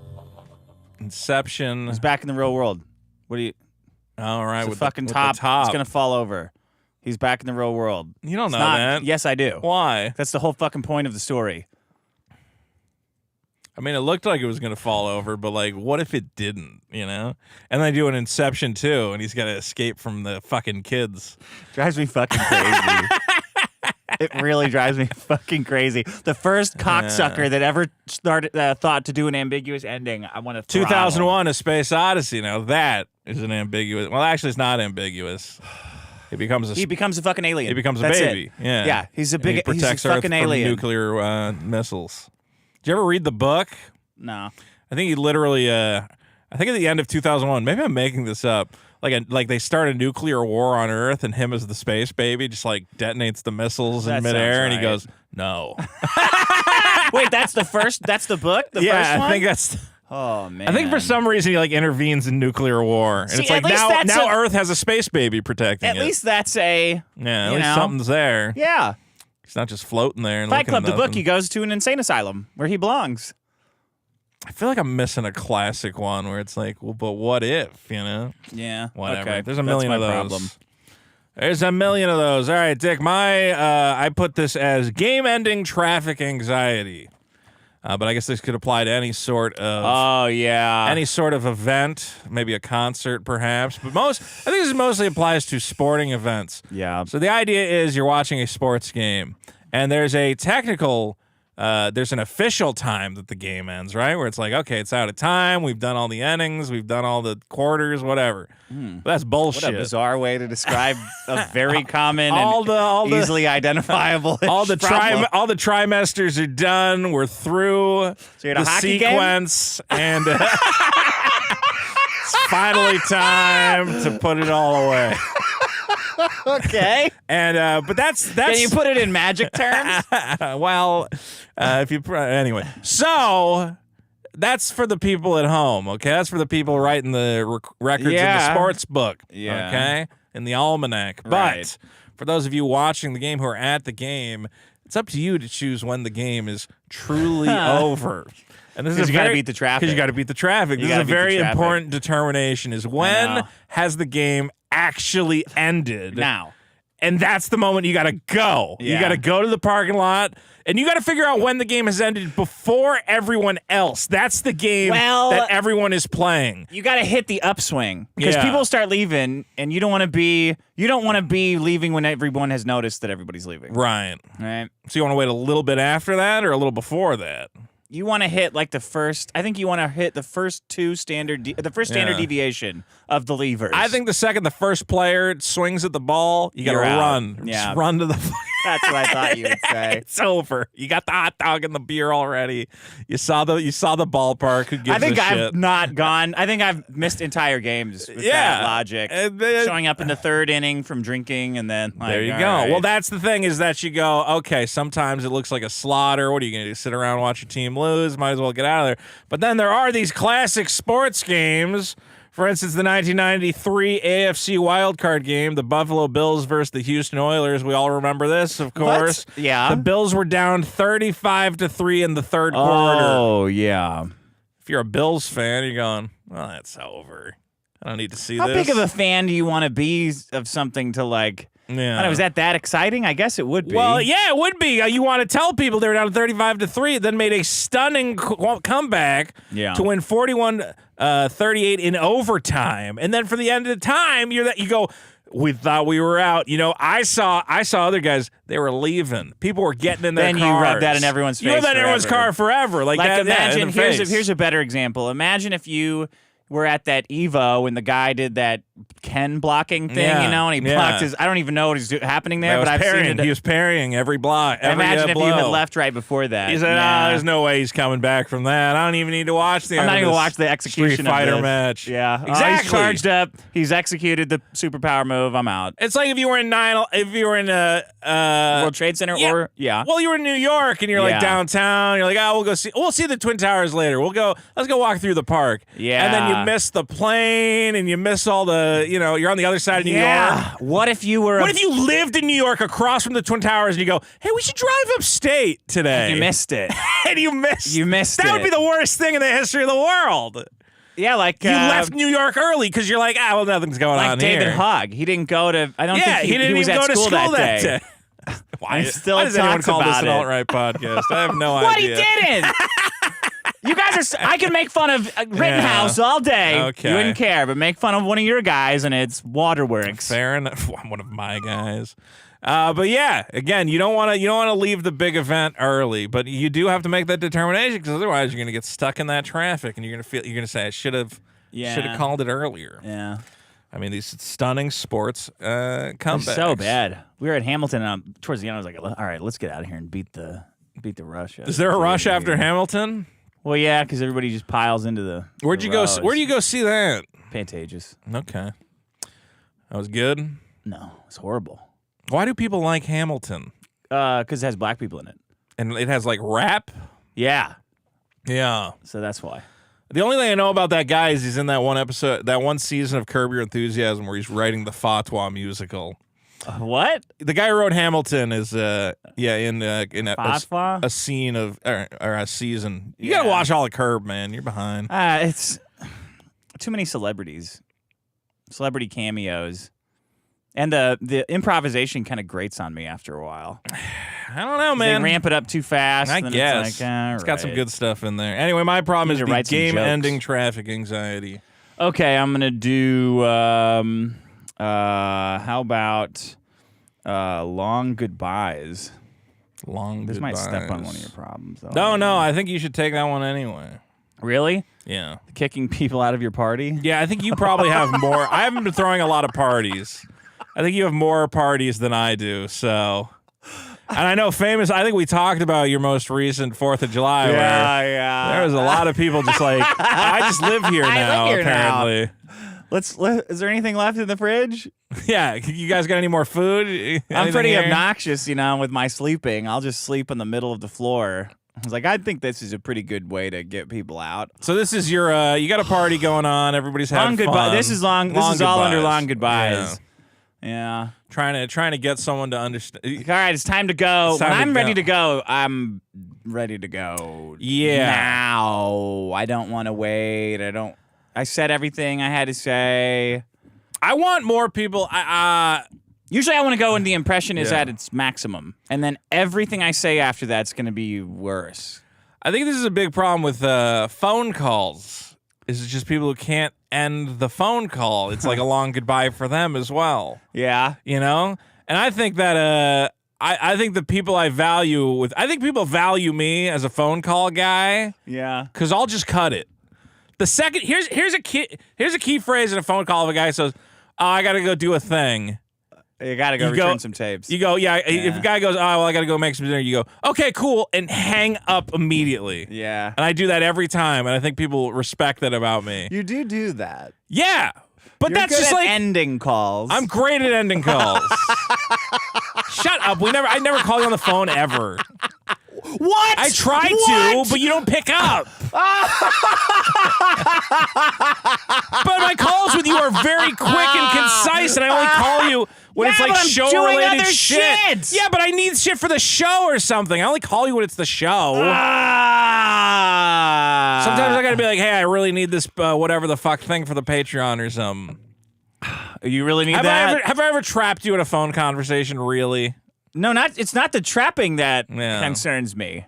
Inception. He's back in the real world. What do you? All right, It's with a fucking the top. top. It's gonna fall over. He's back in the real world. You don't It's know not- that. Yes, I do. Why? That's the whole fucking point of the story. I mean, it looked like it was going to fall over, but like, what if it didn't, you know? And they do an Inception too, and he's got to escape from the fucking kids. Drives me fucking crazy. It really drives me fucking crazy. The first cocksucker that ever thought to do an ambiguous ending, I want to 2001, A Space Odyssey. Now that is an ambiguous. Well, actually, it's not ambiguous. He becomes a fucking alien. He becomes a That's baby. It. Yeah. Yeah. He's a And he protects he's a fucking Earth from alien. nuclear missiles. Did you ever read the book? No. I think he literally. I think at the end of 2001. Maybe I'm making this up. Like they start a nuclear war on Earth, and him as the space baby just like detonates the missiles in That midair, sounds and he right. goes, "No." Wait, that's the first. That's the book. The Yeah, first one. I think that's. Oh man. I think for some reason he like intervenes in nuclear war, and See, it's like at least now that's a- Earth has a space baby protecting At it. least that's a. Yeah, at you least know. something's there. Yeah. He's not just floating there. And Fight looking Club, at the book. nothing. He goes to an insane asylum where he belongs. I feel like I'm missing a classic one where it's like, well, but what if, you know? Yeah. Whatever. Okay. There's a That's million my of those. problem. There's a million of those. All right, Dick. I put this as game-ending traffic anxiety, but I guess this could apply to any sort of Oh yeah. any sort of event, maybe a concert, perhaps. But I think this mostly applies to sporting events. Yeah. So the idea is you're watching a sports game, and there's a technical. There's an official time that the game ends, right? Where it's like, okay, it's out of time. We've done all the innings. We've done all the quarters, whatever. But that's bullshit. What a bizarre way to describe a very common all and the easily identifiable all the problem. all the trimesters are done. We're through So you're at a the hockey game? sequence, and it's finally time to put it all away. Okay. And but that's Can you put it in magic terms? well, if you anyway. So that's for the people at home. Okay, that's for the people writing the records in the Yeah. sports book. Yeah. Okay, in the almanac. Right. But for those of you watching the game who are at the game, it's up to you to choose when the game is truly over. And this is 'Cause a you gotta very- beat the traffic. Because you got to beat the traffic. You This is a gotta beat the very traffic. important determination: is when know. has the game actually ended? Now. And that's the moment you got to go. You Yeah. got to go to the parking lot, and you got to figure out when the game has ended before everyone else. That's the game Well- that everyone is playing. You got to hit the upswing because Yeah. people start leaving, and you don't want to be leaving when everyone has noticed that everybody's leaving. Right. Right. So you want to wait a little bit after that or a little before that? You want to hit like the first. I think you want to hit the first standard Yeah. deviation of the levers. I think the second the first player swings at the ball, you got to You're out. run. Yeah. Just run to the that's what I thought you would say. It's over. You got the hot dog and the beer already. You saw the ballpark. Who gives I think a I've shit? not gone. I think I've missed entire games with Yeah. that logic. And then- Showing up in the third inning from drinking, and then like, There you all go. right. Well, that's the thing is that you go, okay, sometimes it looks like a slaughter. What are you going to do? Sit around and watch your team lose? Might as well get out of there. But then there are these classic sports games. For instance, the 1993 AFC wildcard game, the Buffalo Bills versus the Houston Oilers. We all remember this, of course. Yeah. The Bills were down 35-3 in the third quarter. Oh yeah. If you're a Bills fan, you're going, well, that's over. I don't need to see How this. big of a fan do you want to be of something to like? Yeah. I don't know, is that exciting? I guess it would be. Well, yeah, it would be. You want to tell people they were down 35-3, then made a stunning comeback Yeah. to win 41-38 in overtime, and then for the end of the time, you go. We thought we were out. You know, I saw other guys. They were leaving. People were getting in their Then cars. you rubbed that in everyone's You rubbed face that in everyone's forever. car forever. Like that. imagine yeah, in the here's face. a better example. Imagine if you were at that Evo and the guy did that Ken blocking thing, Yeah, you know, and he yeah. blocked his. I don't even know what is happening there, That was but I've parrying. seen it. He was parrying every block. Every, Imagine if you had blow. left right before that. He said, Yeah. there's no way he's coming back from that. I don't even need to watch the I'm end not of even this watch the execution Street Fighter of this. match. Yeah, Exactly. He's charged up. He's executed the superpower move. I'm out. It's like if you were in World Trade Center or Well, you were in New York and you're like Yeah. downtown. You're like, we'll see the Twin Towers later. Let's go walk through the park. Yeah. And then you miss the plane and you miss all the, you're on the other side of New York. What if you were? What if you lived in New York across from the Twin Towers and you go, hey, we should drive upstate today? you missed it? And you missed. You missed That it. would be the worst thing in the history of the world. Yeah, like You left New York early because you're like, well, nothing's going like on David here. Hogg. He didn't go to. I don't Yeah, think he didn't was even at go to school that day. Why still does anyone talks call this about an it. alt-right podcast? I have no What idea. he didn't. You guys are. I can make fun of Rittenhouse all day. Okay. You wouldn't care, but make fun of one of your guys, and it's Waterworks. Fair enough. One of my guys. But yeah, again, you don't want to leave the big event early, but you do have to make that determination because otherwise you're going to get stuck in that traffic and you're going to say I should have Yeah. called it earlier. Yeah. I mean, these stunning sports comebacks. They're so bad. We were at Hamilton, and towards the end, I was like, all right, let's get out of here and beat the rush. Is there a rush after Hamilton? Well, yeah, because everybody just piles into the. Where'd you go? Where do you go see that? Pantages. Okay, that was good. No, it's horrible. Why do people like Hamilton? Because it has black people in it. And it has like rap. Yeah. Yeah. So that's why. The only thing I know about that guy is he's in that one episode, that one season of Curb Your Enthusiasm where he's writing the Fatwa musical. What? The guy who wrote Hamilton is in Fatwa? a scene of or a season. You gotta watch all the Curb, man. You're behind. It's too many celebrity cameos, and the improvisation kind of grates on me after a while. I don't know, man. They ramp it up too fast. I and guess it's like, it's got some good stuff in there. Anyway, my problem is the game-ending traffic anxiety. Okay, I'm gonna do. How about long goodbyes? This might step on one of your problems, though. No, I think you should take that one anyway. Really? Yeah. Kicking people out of your party? Yeah, I think you probably have more. I haven't been throwing a lot of parties. I think you have more parties than I do, so. And I know I think we talked about your most recent 4th of July. Yeah. There was a lot of people just like, I just live here now, apparently. Is there anything left in the fridge? Yeah, you guys got any more food? I'm pretty obnoxious, with my sleeping. I'll just sleep in the middle of the floor. I was like, I think this is a pretty good way to get people out. So this is your, you got a party going on. Everybody's having long goodbye. fun. This is all under long goodbyes. Yeah. Trying to get someone to understand. All right, it's time to go. When I'm ready to go, I'm ready to go. Yeah. Now. I don't want to wait. I said everything I had to say. I want more people. Usually I want to go when the impression is at its maximum. And then everything I say after that's going to be worse. I think this is a big problem with phone calls. Is just people who can't end the phone call. It's like a long goodbye for them as well. Yeah. And I think that I think the people I value I think people value me as a phone call guy. Yeah. Because I'll just cut it. The second here's a key phrase in a phone call if a guy says, "Oh, I gotta go do a thing." You gotta go return some tapes. You go, yeah. If a guy goes, "Oh, well, I gotta go make some dinner," you go, "Okay, cool," and hang up immediately. Yeah. And I do that every time, and I think people respect that about me. You do that. Yeah. But You're that's good just at like ending calls. I'm great at ending calls. Shut up. I never call you on the phone ever. What? I try to, but you don't pick up. But my calls with you are very quick and concise, and I only call you when it's like show-related shit. Yeah, but I need shit for the show or something. I only call you when it's the show. Sometimes I gotta be like, hey, I really need this whatever the fuck thing for the Patreon or something. You really need that? Have I ever trapped you in a phone conversation, really? No, it's not the trapping that concerns me.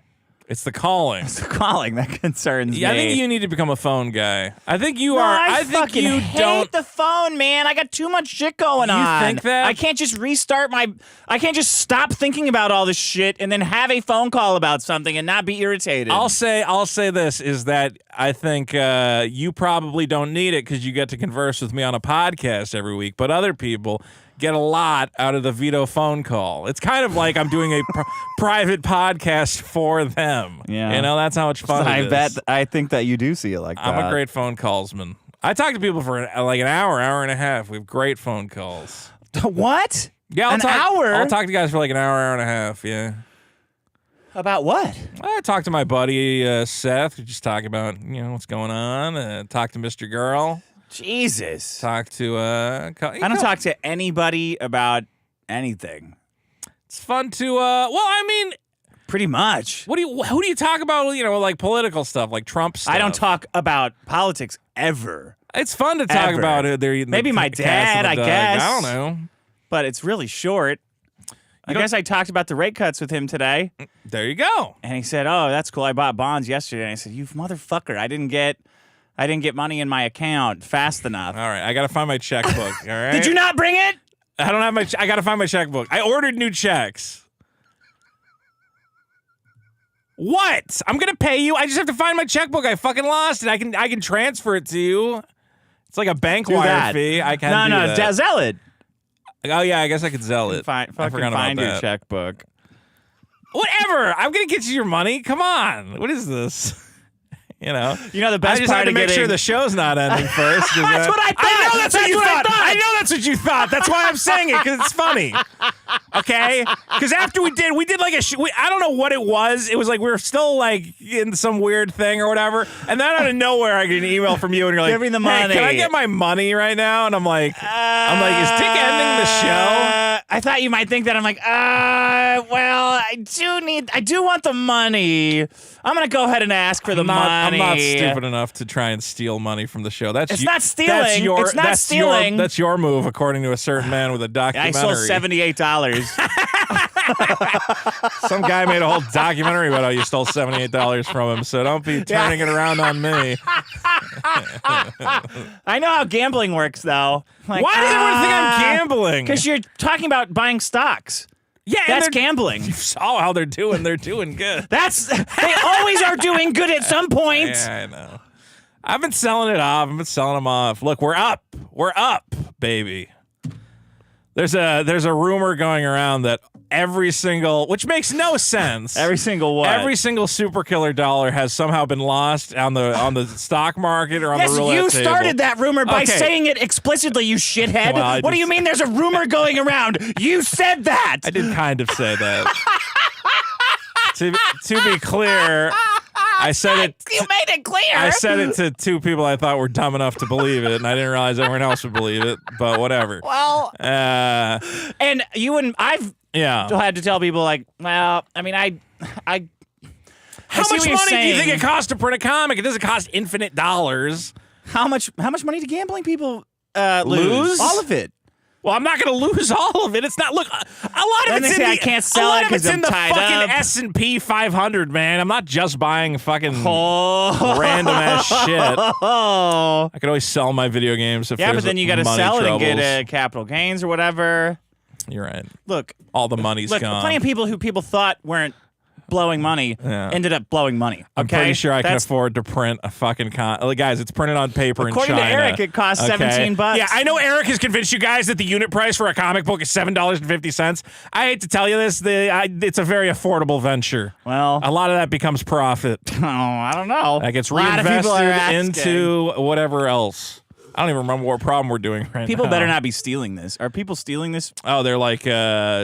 It's the calling. It's the calling that concerns me. Yeah, I think you need to become a phone guy. I think you are. I think you hate the phone, man. I got too much shit going on. You think that? I can't just I can't just stop thinking about all this shit and then have a phone call about something and not be irritated. I'll say this is that I think you probably don't need it because you get to converse with me on a podcast every week, but other people get a lot out of the Vito phone call. It's kind of like I'm doing a private podcast for them. Yeah. That's how much fun it is. I think that you do see it like that. I'm a great phone callsman. I talk to people for like an hour and a half. We have great phone calls. What? Yeah, an hour? I'll talk to guys for like an hour and a half, yeah. About what? I talked to my buddy Seth. We just talk about, what's going on. Talk to Mr. Girl. Jesus. Talk to I don't talk to anybody about anything. It's fun to pretty much. Who do you talk about, like political stuff, like Trump stuff? I don't talk about politics ever. It's fun to talk about it. Maybe my dad, I guess. I don't know. But it's really short. I guess I talked about the rate cuts with him today. There you go. And he said, "Oh, that's cool. I bought bonds yesterday." And I said, "You motherfucker, I didn't get money in my account fast enough." All right, I got to find my checkbook, all right? Did you not bring it? I don't have I got to find my checkbook. I ordered new checks. What? I'm going to pay you. I just have to find my checkbook. I fucking lost it. I can transfer it to you. It's like a bank Do wire that. fee. I can No, do that. Zell it. Oh, yeah, I guess I could Zell it. I Fucking forgot find about your that. checkbook. Whatever. I'm going to get you your money. Come on. What is this? You know the best I just part had to of make getting... sure the show's not ending first. That's what I thought. I know that's what you thought. I I know that's what you thought. That's why I'm saying it, because it's funny. Okay? Because after we did like I don't know what it was. It was like we were still like in some weird thing or whatever. And then out of nowhere, I get an email from you and you're like, Give me the "Hey, money. can I get my money right now?" And I'm like, is Dick ending the show? I thought you might think that. I'm like, well, I do want the money. I'm going to go ahead and ask for the money. I'm not stupid enough to try and steal money from the show. It's not stealing. It's not stealing. That's your move, according to a certain man with a documentary. I sold $78. Some guy made a whole documentary about how you stole $78 from him, so don't be turning it around on me. I know how gambling works, though. Like, Why does everyone think I'm gambling? Because you're talking about buying stocks. Yeah, That's gambling. You saw how they're doing. They're doing good. They always are doing good at some point. Yeah, I know. I've been selling it off. I've been selling them off. Look, we're up. We're up, baby. There's a rumor going around that every single, which makes no sense. Every single what? Every single super killer dollar has somehow been lost on the stock market or on the roulette you table. started that rumor by Okay. saying it explicitly, you shithead. Well, What do you mean there's a rumor going around? You said that. I did kind of say that. to be clear, I said it. You made it clear. I said it to two people I thought were dumb enough to believe it, and I didn't realize everyone else would believe it. But whatever. Well, Uh, and you and I've yeah. had to tell people like, well, I mean, I How see much what you're money do you think saying. it costs to print a comic? It doesn't cost infinite dollars. How much money do gambling people Lose? All of it. Well, I'm not going to lose all of it. It's not. Look, a lot of Then they it's in say the. I can't sell a lot it of it's 'cause in I'm the tied fucking up. S&P 500, man. I'm not just buying fucking Oh, random ass shit. oh. I could always sell my video games if Yeah, there's but then you got to money sell it and troubles. get capital gains or whatever. You're right. Look, All the money's gone. plenty of people who people thought weren't blowing money Yeah. ended up blowing money. Okay? I'm pretty sure I can That's- afford to print a fucking guys, it's printed on paper According in to China. Eric, it costs $17. Yeah, I know Eric has convinced you guys that the unit price for a comic book is $7.50. I hate to tell you this, it's a very affordable venture. Well, A lot of that becomes profit. oh, I don't know. That gets A lot of people are reinvested asking. into whatever else. I don't even remember what problem we're doing right now. People better not be stealing this. Are people stealing this? Oh, they're like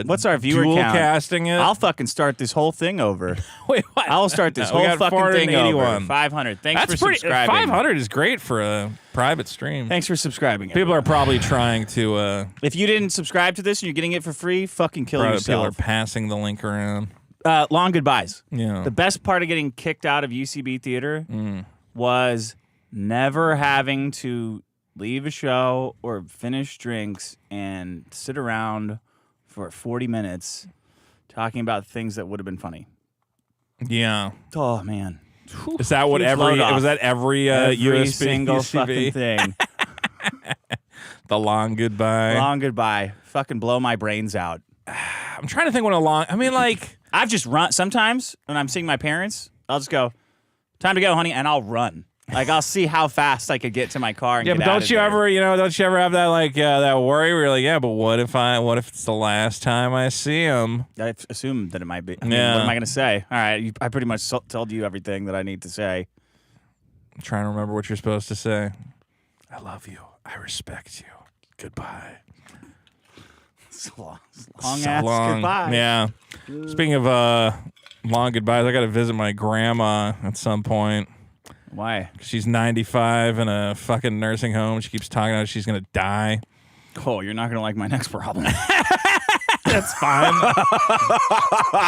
What's our viewer dual count? casting it. I'll fucking start this whole thing over. Wait, what? I'll start this We whole got fucking thing over. 481. 500. Thanks That's for pretty. subscribing. 500 is great for a private stream. Thanks for subscribing. People are probably trying to. If you didn't subscribe to this and you're getting it for free, fucking kill People are yourself. passing the link around. Long goodbyes. Yeah. The best part of getting kicked out of UCB theater Mm. was never having to leave a show or finish drinks and sit around for 40 minutes talking about things that would have been funny. Yeah. Oh man. Is that what Huge every? load off. Was that every Every USB single UCB? fucking thing. The long goodbye. Long goodbye. Fucking blow my brains out. I'm trying to think when a long. I mean, like. I've just run. Sometimes when I'm seeing my parents, I'll just go, "Time to go, honey," and I'll run. Like I'll see how fast I could get to my car and Yeah, get but out don't of you there. ever, don't you ever have that like that worry where you're like, yeah, but what if it's the last time I see him? I assume that it might be. I mean, Yeah. What am I going to say? All right, I pretty much told you everything that I need to say. I'm trying to remember what you're supposed to say. I love you. I respect you. Goodbye. Long So ass long. goodbye. Yeah. Speaking of long goodbyes, I got to visit my grandma at some point. Why? She's 95 in a fucking nursing home. She keeps talking about she's gonna die. Oh, you're not going to like my next problem. That's fine.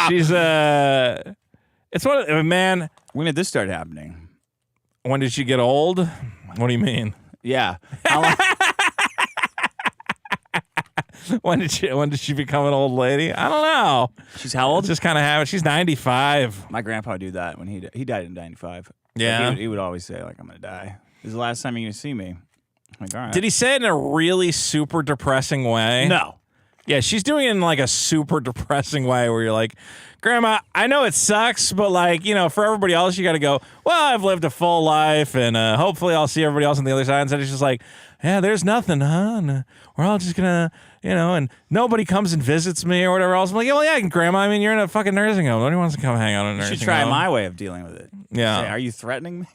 She's it's one of, man. When did this start happening? When did she get old? What do you mean? Yeah. How long- When did she become an old lady? I don't know. She's how old? Just kind of have it. She's 95. My grandpa would do that when he died in 95. Yeah. He would always say, like, I'm going to die. This is the last time you're going to see me. I'm like, all right. Did he say it in a really super depressing way? No. Yeah, she's doing it in like a super depressing way where you're like, Grandma, I know it sucks, but like, for everybody else, you got to go, well, I've lived a full life and hopefully I'll see everybody else on the other side. And it's just like, yeah, there's nothing, huh? And we're all just going to, and nobody comes and visits me or whatever else. I'm like, yeah, well, yeah, Grandma, I mean, you're in a fucking nursing home. Nobody wants to come hang out in a nursing home. You should try my way of dealing with it. Yeah. Say, are you threatening me?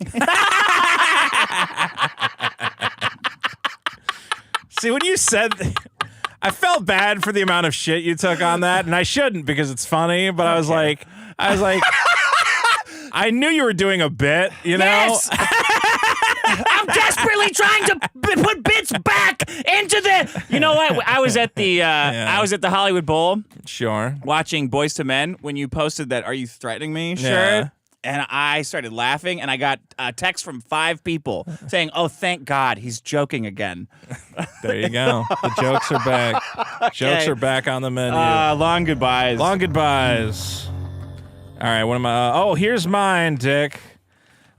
See, when you said... I felt bad for the amount of shit you took on that, and I shouldn't because it's funny, but I was like, I knew you were doing a bit, you know? Yes! I'm desperately trying to put bits back into the... You know what? I was at the Hollywood Bowl Sure. watching Boys to Men when you posted that "Are you threatening me?" shirt. Yeah. And I started laughing, and I got a text from 5 people saying, "Oh, thank God, he's joking again." There you go. The jokes are back. Jokes are back on the menu. Long goodbyes. Long goodbyes. All right, what am I? Oh, here's mine, Dick.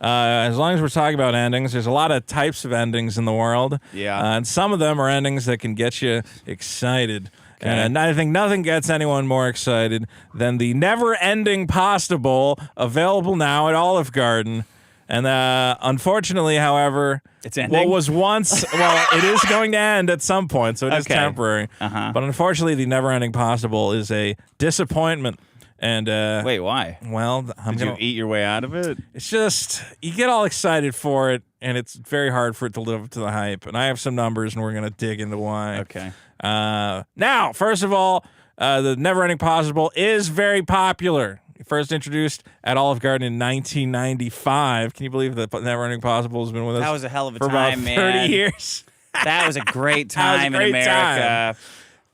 As long as we're talking about endings, there's a lot of types of endings in the world. Yeah. And some of them are endings that can get you excited. And I think nothing gets anyone more excited than the never-ending pasta bowl available now at Olive Garden. And unfortunately, however, it's ending? What was once, well, it is going to end at some point, so it is temporary. But unfortunately, the never-ending pasta bowl is a disappointment. And wait, why? Well, Did you eat your way out of it? It's just, you get all excited for it, and it's very hard for it to live up to the hype. And I have some numbers, and we're going to dig into why. Okay. Now, first of all, the Never-Ending Pasta Bowl is very popular. First introduced at Olive Garden in 1995. Can you believe that Never-Ending Pasta Bowl has been with us? That was a hell of a for time, about 30 man. years. That was a great time in America. Time.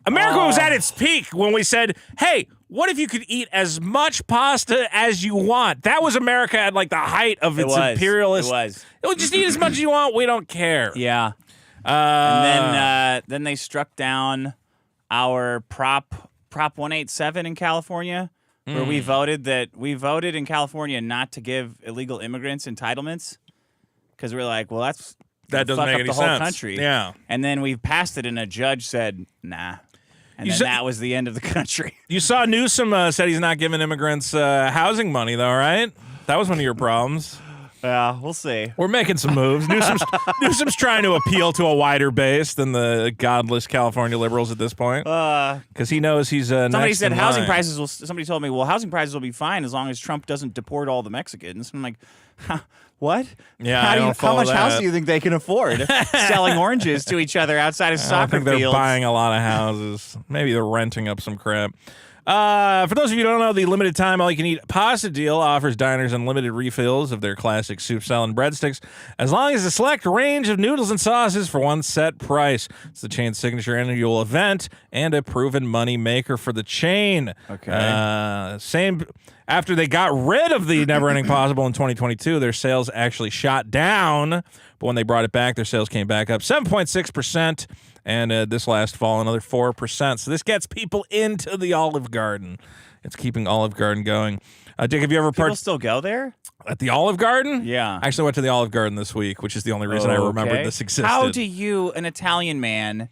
America was at its peak when we said, hey, what if you could eat as much pasta as you want? That was America at like the height of its imperialist. It was. Just eat as much as you want. We don't care. Yeah. And then they struck down our Prop 187 in California, where we voted in California not to give illegal immigrants entitlements because we're like, well, that doesn't fuck make up any the whole sense. country. Yeah. And then we passed it, and a judge said, nah. And then that was the end of the country. You saw Newsom said he's not giving immigrants housing money, though, right? That was one of your problems. Yeah, we'll see. We're making some moves. Newsom's trying to appeal to a wider base than the godless California liberals at this point, because he knows he's somebody next said in housing line. prices will. Somebody told me, well, housing prices will be fine as long as Trump doesn't deport all the Mexicans. I'm like, what? Yeah, how much house do you think they can afford? Selling oranges to each other outside of I don't soccer think they're fields. buying a lot of houses. Maybe they're renting up some crap. For those of you who don't know, the limited time all-you-can-eat pasta deal offers diners unlimited refills of their classic soup, salad, and breadsticks, as long as a select range of noodles and sauces for one set price. It's the chain's signature annual event and a proven money maker for the chain. Okay. Same. After they got rid of the Never-Ending Pasta Bowl in 2022, their sales actually shot down. But when they brought it back, their sales came back up 7.6%. And this last fall, another 4%. So this gets people into the Olive Garden. It's keeping Olive Garden going. Dick, have you ever People still go there? at the Olive Garden? Yeah. I actually went to the Olive Garden this week, which is the only reason I remembered this existed. How do you, an Italian man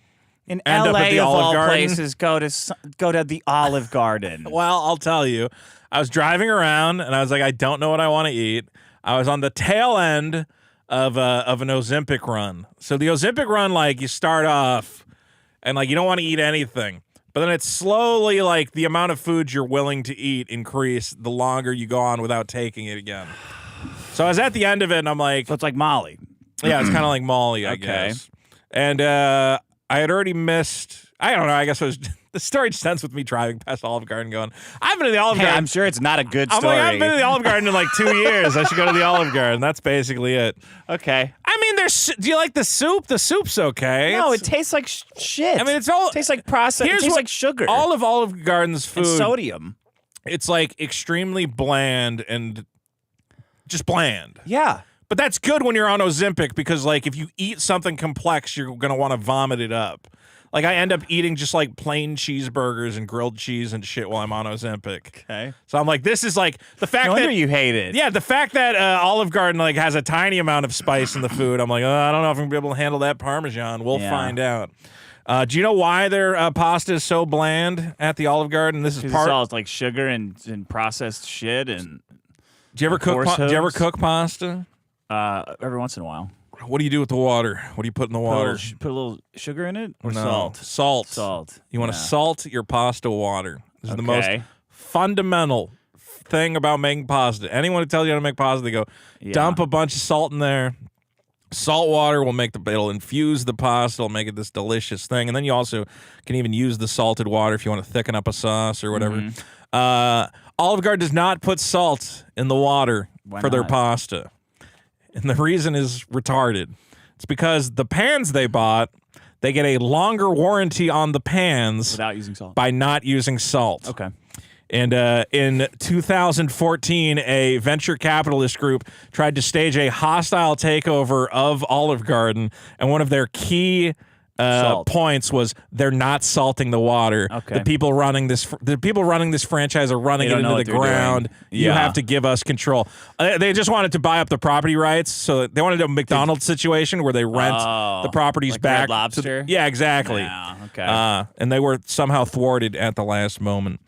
in End up LA at the of Olive all Garden? places, go to the Olive Garden? Well, I'll tell you. I was driving around, and I was like, I don't know what I want to eat. I was on the tail end of an Ozempic run. So the Ozempic run, like, you start off, and, like, you don't want to eat anything. But then it's slowly, like, the amount of food you're willing to eat increase the longer you go on without taking it again. So I was at the end of it, and I'm like... So it's like Molly. Yeah, it's kind of like Molly, I guess. And I had already missed... I don't know, I guess it was... The story just ends with me driving past Olive Garden going, I've been to the Olive Garden. I'm sure it's not a good I'm story. like, I haven't been to the Olive Garden in like 2 years. I should go to the Olive Garden. That's basically it. Okay. I mean, do you like the soup? The soup's okay. No, it tastes like shit. I mean, it's all... It tastes like processed. It tastes like sugar. All of Olive Garden's food... And sodium. It's like extremely bland and just bland. Yeah. But that's good when you're on Ozempic because, like, if you eat something complex, you're going to want to vomit it up. Like, I end up eating just, like, plain cheeseburgers and grilled cheese and shit while I'm on Ozempic. Okay. So I'm like, this is, like, the fact No that... wonder you hate it. Yeah, the fact that Olive Garden, like, has a tiny amount of spice in the food, I'm like, I don't know if I'm going to be able to handle that Parmesan. We'll find out. Do you know why their pasta is so bland at the Olive Garden? This is It's part. all like sugar and processed shit and Do you ever cook? horse Do you ever hooves? cook pasta? every once in a while. What do you do with the water? What do you put in the water? Put a little sugar in it or No. salt? Salt. Salt. You want to Yeah. salt your pasta water. This is the most Okay. fundamental thing about making pasta. Anyone who tells you how to make pasta, they go, Yeah. dump a bunch of salt in there. Salt water will it'll infuse the pasta, it'll make it this delicious thing. And then you also can even use the salted water if you want to thicken up a sauce or whatever. Olive Garden does not put salt in the water Why for their not? pasta. And the reason is retarded. It's because the pans they bought, they get a longer warranty on the pans Without using salt. by not using salt. Okay. And in 2014, a venture capitalist group tried to stage a hostile takeover of Olive Garden, and one of their key Salt. points was they're not salting the water. Okay. The people running this franchise are running They it don't know into the what they're ground. doing. You Yeah. have to give us control. They just wanted to buy up the property rights, so they wanted a McDonald's situation where they rent Oh, the properties like back. Red Lobster? Yeah, exactly. Yeah, okay. And they were somehow thwarted at the last moment.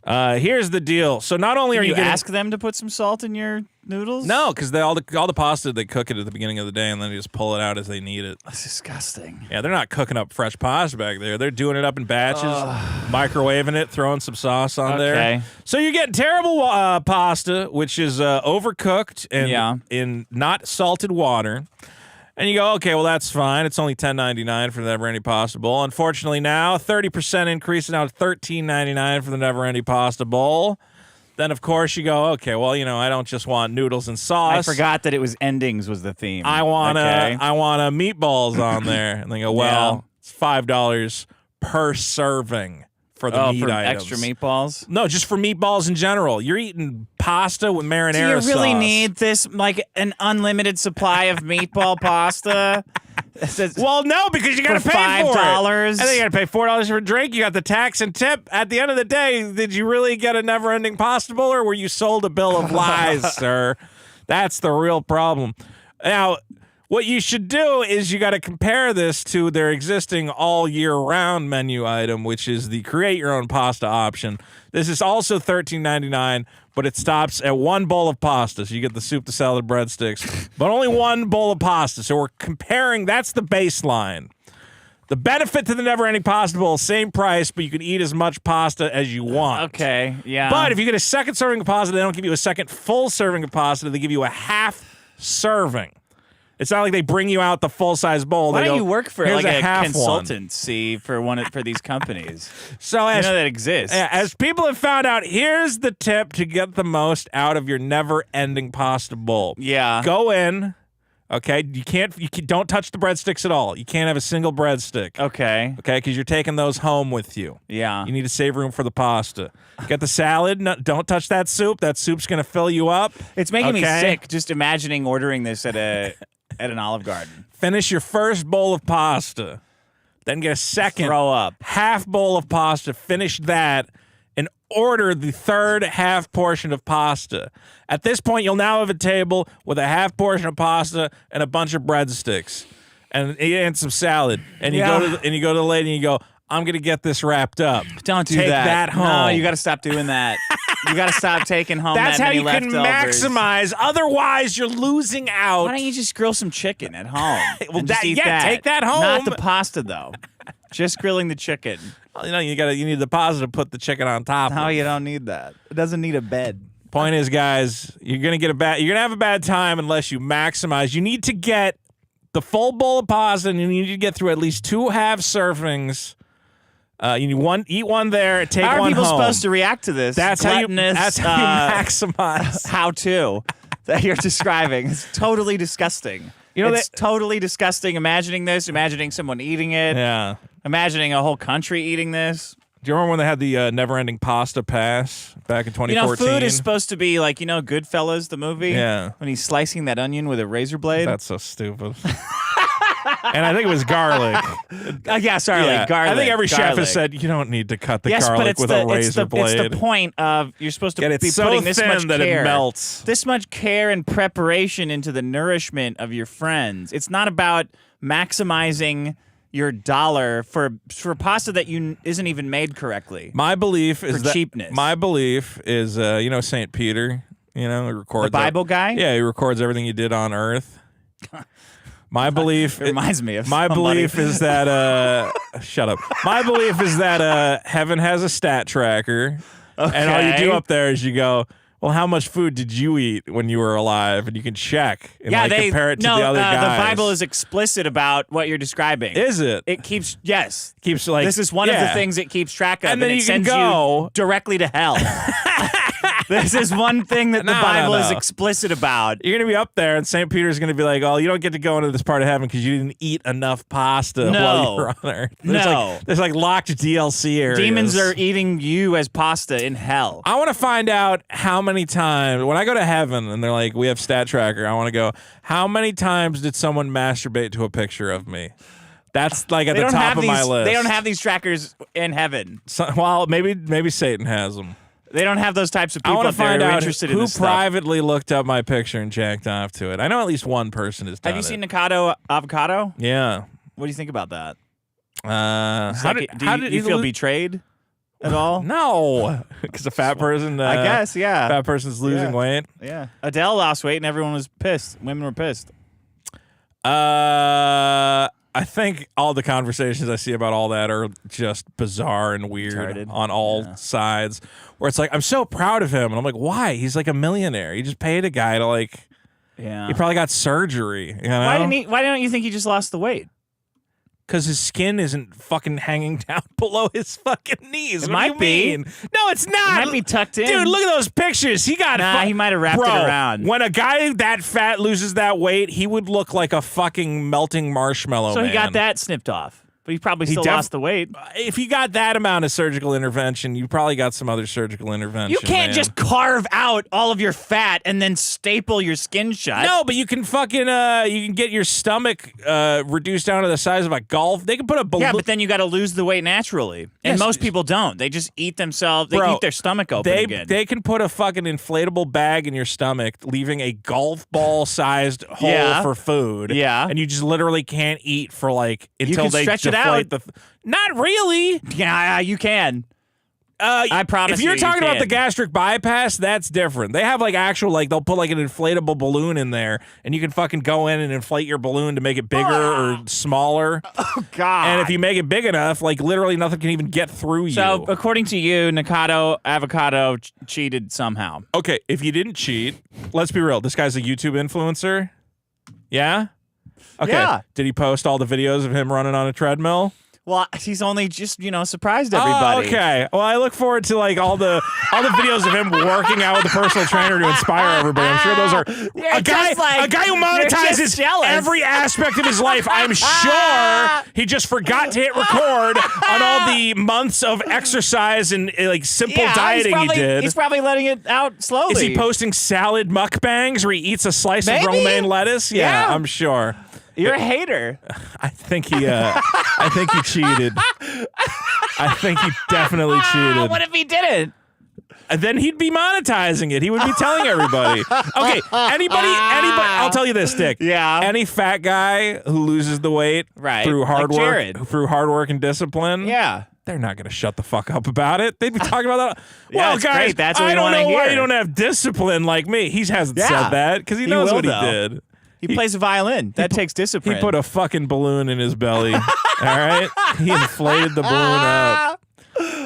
Here's the deal. So not only Can are you getting, ask them to put some salt in your noodles? no, because all the pasta they cook it at the beginning of the day and then they just pull it out as they need it. That's disgusting. Yeah, they're not cooking up fresh pasta back there. They're doing it up in batches, microwaving it, throwing some sauce on there. Okay. So you're getting terrible pasta, which is overcooked and Yeah. in not salted water. And you go, okay, well, that's fine. It's only $10.99 for the Never Ending Pasta Bowl. Unfortunately, now 30% increase, now $13.99 for the Never Ending Pasta Bowl. Then, of course, you go, okay, well, I don't just want noodles and sauce. I forgot that it was endings was the theme. I want Okay. meatballs on there. And they go, well, it's $5 per serving for the meat for items. extra meatballs? No, just for meatballs in general. You're eating pasta with marinara Do you really sauce. need this, like, an unlimited supply of meatball pasta? Well, no, because you got to For pay for it. $5? And then you got to pay $4 for a drink. You got the tax and tip. At the end of the day, did you really get a never-ending pasta bowl, or were you sold a bill of lies, sir? That's the real problem. Now, what you should do is you got to compare this to their existing all-year-round menu item, which is the create-your-own pasta option. This is also $13.99, but it stops at one bowl of pasta. So you get the soup, the salad, breadsticks, but only one bowl of pasta. So we're comparing. That's the baseline. The benefit to the never-ending pasta bowl, same price, but you can eat as much pasta as you want. Okay, yeah. But if you get a second serving of pasta, they don't give you a second full serving of pasta. They give you a half serving. It's not like they bring you out the full-size bowl. Why They don't go, you work for "Here's like a half one." consultancy for these companies? So You as, know that exists. as people have found out, here's the tip to get the most out of your never-ending pasta bowl. Yeah. Go in. Okay, don't touch the breadsticks at all. You can't have a single breadstick. Okay. Okay, because you're taking those home with you. Yeah. You need to save room for the pasta. Get the salad. No, don't touch that soup. That soup's gonna fill you up. It's making me Okay? sick just imagining ordering this at an Olive Garden. Finish your first bowl of pasta. Then get a second Throw up. half bowl of pasta. Finish that. And order the third half portion of pasta. At this point, you'll now have a table with a half portion of pasta and a bunch of breadsticks and some salad. And you Yeah. go to the lady and you go, I'm gonna get this wrapped up. Don't do Take that. home. No, you got to stop doing that. You got to stop taking home That's that how many you can leftovers. maximize. Otherwise, you're losing out. Why don't you just grill some chicken at home? Well, and just that- eat yeah, that. take that home. Not the pasta though. Just grilling the chicken. Well, you need the pasta to put the chicken on top. No, of. you don't need that. It doesn't need a bed. Point is, guys, you're gonna have a bad time unless you maximize. You need to get the full bowl of pasta, and you need to get through at least 2 half servings. You need eat one there, take How are one people home. supposed to react to this? That's how you gluttonous, maximize. how to that you're describing. It's totally disgusting. It's totally disgusting. Imagining someone eating it. Yeah. Imagining a whole country eating this. Do you remember when they had the never-ending pasta pass back in 2014? Food is supposed to be like, Goodfellas, the movie? Yeah. When he's slicing that onion with a razor blade? That's so stupid. And I think it was garlic. Yeah, sorry, Yeah. like garlic. I think every chef garlic. has said you don't need to cut the Yes, but garlic it's with the, a razor blade. It's the point of you're supposed to Get it be so putting this thin much that care, it melts. this much care and preparation into the nourishment of your friends. It's not about maximizing, your dollar for pasta that isn't even made correctly. My belief is that cheapness. My belief is St. Peter, he records the Bible guy? Yeah, he records everything you did on earth. My belief it reminds me of my somebody. belief is that shut up. My belief is that heaven has a stat tracker. Okay. And all you do up there is you go, well, how much food did you eat when you were alive? And you can check and compare it to the other guys. The Bible is explicit about what you're describing. Is it? It keeps like this is one of the things it keeps track of, and then it you can sends go you directly to hell. This is one thing that the Bible is explicit about. You're going to be up there, and St. Peter's going to be like, oh, you don't get to go into this part of heaven because you didn't eat enough pasta while you were on earth. There's like locked DLC areas. Demons are eating you as pasta in hell. I want to find out how many times, when I go to heaven and they're like, we have stat tracker, I want to go, how many times did someone masturbate to a picture of me? That's like at the top of my list. They don't have these trackers in heaven. Well, maybe Satan has them. They don't have those types of people I want to find out interested in who this privately looked up my picture and jacked off to it. I know at least one person has done it. Have you seen Nikado Avocado? Yeah. What do you think about that? How did you feel betrayed at all? No, because a fat person. I guess, yeah. Fat person's losing weight. Yeah. Adele lost weight and everyone was pissed. Women were pissed. I think all the conversations I see about all that are just bizarre and weird Retarded. on all sides. Where it's like, I'm so proud of him, and I'm like, why? He's like a millionaire. He just paid a guy to Yeah. He probably got surgery. You know? Why don't you think he just lost the weight? Because his skin isn't fucking hanging down below his fucking knees. It What might do you be. mean? No, it's not. It might be tucked in. Dude, look at those pictures. He got he might have wrapped it around. When a guy that fat loses that weight, he would look like a fucking melting marshmallow. So man. he got that snipped off. But he probably still lost the weight. If you got that amount of surgical intervention, you probably got some other surgical intervention. You can't man. just carve out all of your fat and then staple your skin shut. No, but you can fucking you can get your stomach reduced down to the size of a golf. They can put a balloon. Yeah, but then you got to lose the weight naturally. And Yes. most people don't. They just eat themselves. They eat their stomach open again. They can put a fucking inflatable bag in your stomach, leaving a golf ball sized hole Yeah. for food. Yeah. And you just literally can't eat for until can they stretch it deflate out. Not really. Yeah, you can. I promise If you're you talking about can. the gastric bypass, that's different. They have actual they'll put an inflatable balloon in there, and you can fucking go in and inflate your balloon to make it bigger or smaller. Oh, God. And if you make it big enough, literally nothing can even get through you. So, according to you, Nikado Avocado cheated somehow. Okay, if you didn't cheat, let's be real. This guy's a YouTube influencer. Yeah? Okay. Yeah. Did he post all the videos of him running on a treadmill? Well, he's only just, surprised everybody. Oh, okay. Well, I look forward to all the videos of him working out with a personal trainer to inspire everybody. I'm sure those are a guy who monetizes every aspect of his life. I'm sure he just forgot to hit record on all the months of exercise and simple dieting he did. He's probably letting it out slowly. Is he posting salad mukbangs where he eats a slice of romaine lettuce? Yeah, I'm sure. You're a hater. I think he cheated. I think he definitely cheated. What if he didn't? And then he'd be monetizing it. He would be telling everybody. Okay, anybody, I'll tell you this, Dick. Yeah. Any fat guy who loses the weight through hard work and discipline. Yeah. They're not going to shut the fuck up about it. They'd be talking about that. Yeah, Well, it's guys, great. That's what I we don't wanna know why hear. you don't have discipline like me. He hasn't said that because he knows will, what he though. did. He plays a violin. That takes discipline. He put a fucking balloon in his belly. All right? He inflated the balloon up.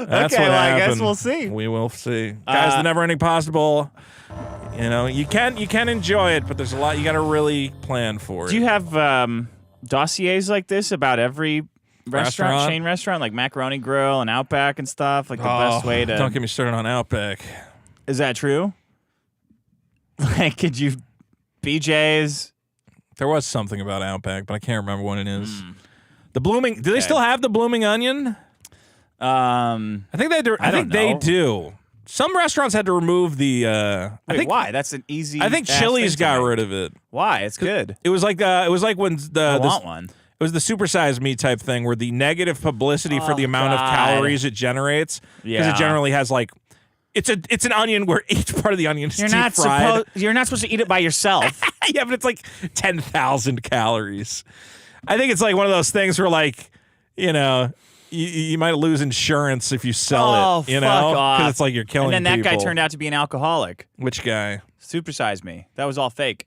That's Okay, what well, I happened. guess we'll see. We will see. Guys, the Never Ending Possible, you can enjoy it, but there's a lot you got to really plan for it. Do you have dossiers like this about every Restaurant? chain restaurant, like Macaroni Grill and Outback and stuff? Like the best way to. Don't get me started on Outback. Is that true? Like, could you BJ's? There was something about Outback, but I can't remember what it is. The blooming. Do they still have the blooming onion? I think they do. I think they do. Some restaurants had to remove the. I think why? That's an easy. I think Chili's got rid of it. Why? It's good. It was like when I want one. It was the supersize me type thing where the negative publicity for the amount of calories it generates because it generally has it's an onion where each part of the onion is You're not fried. You're not supposed to eat it by yourself. Yeah, but it's 10,000 calories. I think it's one of those things where you know, you might lose insurance if you sell it. You know, because it's like you're killing. And then that people. guy turned out to be an alcoholic. Which guy? Supersize Me. That was all fake.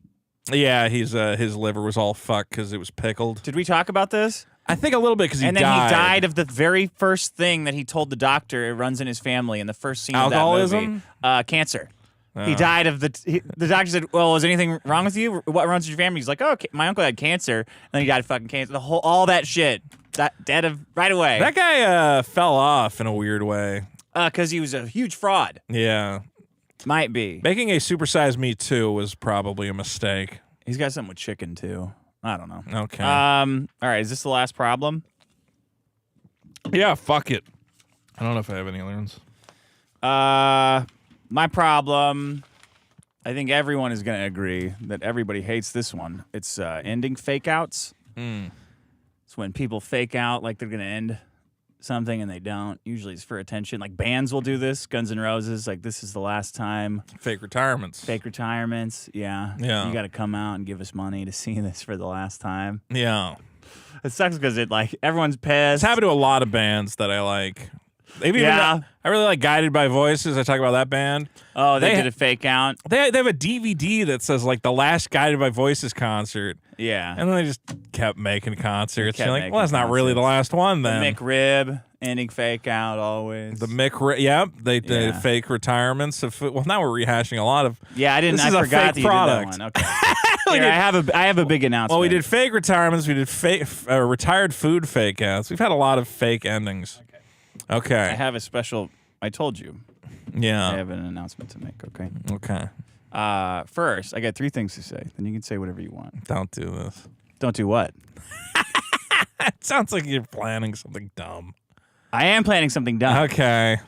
Yeah, his liver was all fucked because it was pickled. Did we talk about this? I think a little bit because he died. And then he died of the very first thing that he told the doctor. It runs in his family in the first scene Alcoholism? of that movie. Cancer. He died of the doctor said, well, was anything wrong with you? What runs in your family? He's like, oh, my uncle had cancer. And then he died of fucking cancer. All that shit. Dead of right away. That guy fell off in a weird way. Because he was a huge fraud. Yeah. Might be. Making a Supersize Me 2 was probably a mistake. He's got something with chicken, too. I don't know. Okay. All right, is this the last problem? Yeah, fuck it. I don't know if I have any other ones. My problem, I think everyone is going to agree that everybody hates this one. It's ending fake outs. It's when people fake out like they're going to end something and they don't. Usually it's for attention. Like bands will do this. Guns N' Roses, like this is the last time. Fake retirements. Fake retirements, yeah. Yeah. You got to come out and give us money to see this for the last time. Yeah. It sucks because everyone's pissed. It's happened to a lot of bands that I like. Yeah. I really like Guided by Voices. I talk about that band. Oh, they did a fake out. They have a DVD that says like the last Guided by Voices concert. Yeah. And then they just kept making concerts. Kept You're like, making well, that's not really the last one then. The McRib, ending fake out always. The McRib, yep. They did Yeah. fake retirements. Well, now we're rehashing a lot of. Yeah, I didn't. This I is a forgot fake that product. you did that one. Okay. Here, I have a big announcement. Well, we did fake retirements. We did fake retired food fake outs. We've had a lot of fake endings. Okay. I have a special. I told you. Yeah. I have an announcement to make. Okay. Okay. First, I got 3 things to say. Then you can say whatever you want. Don't do this. Don't do what? It sounds like you're planning something dumb. I am planning something dumb. Okay.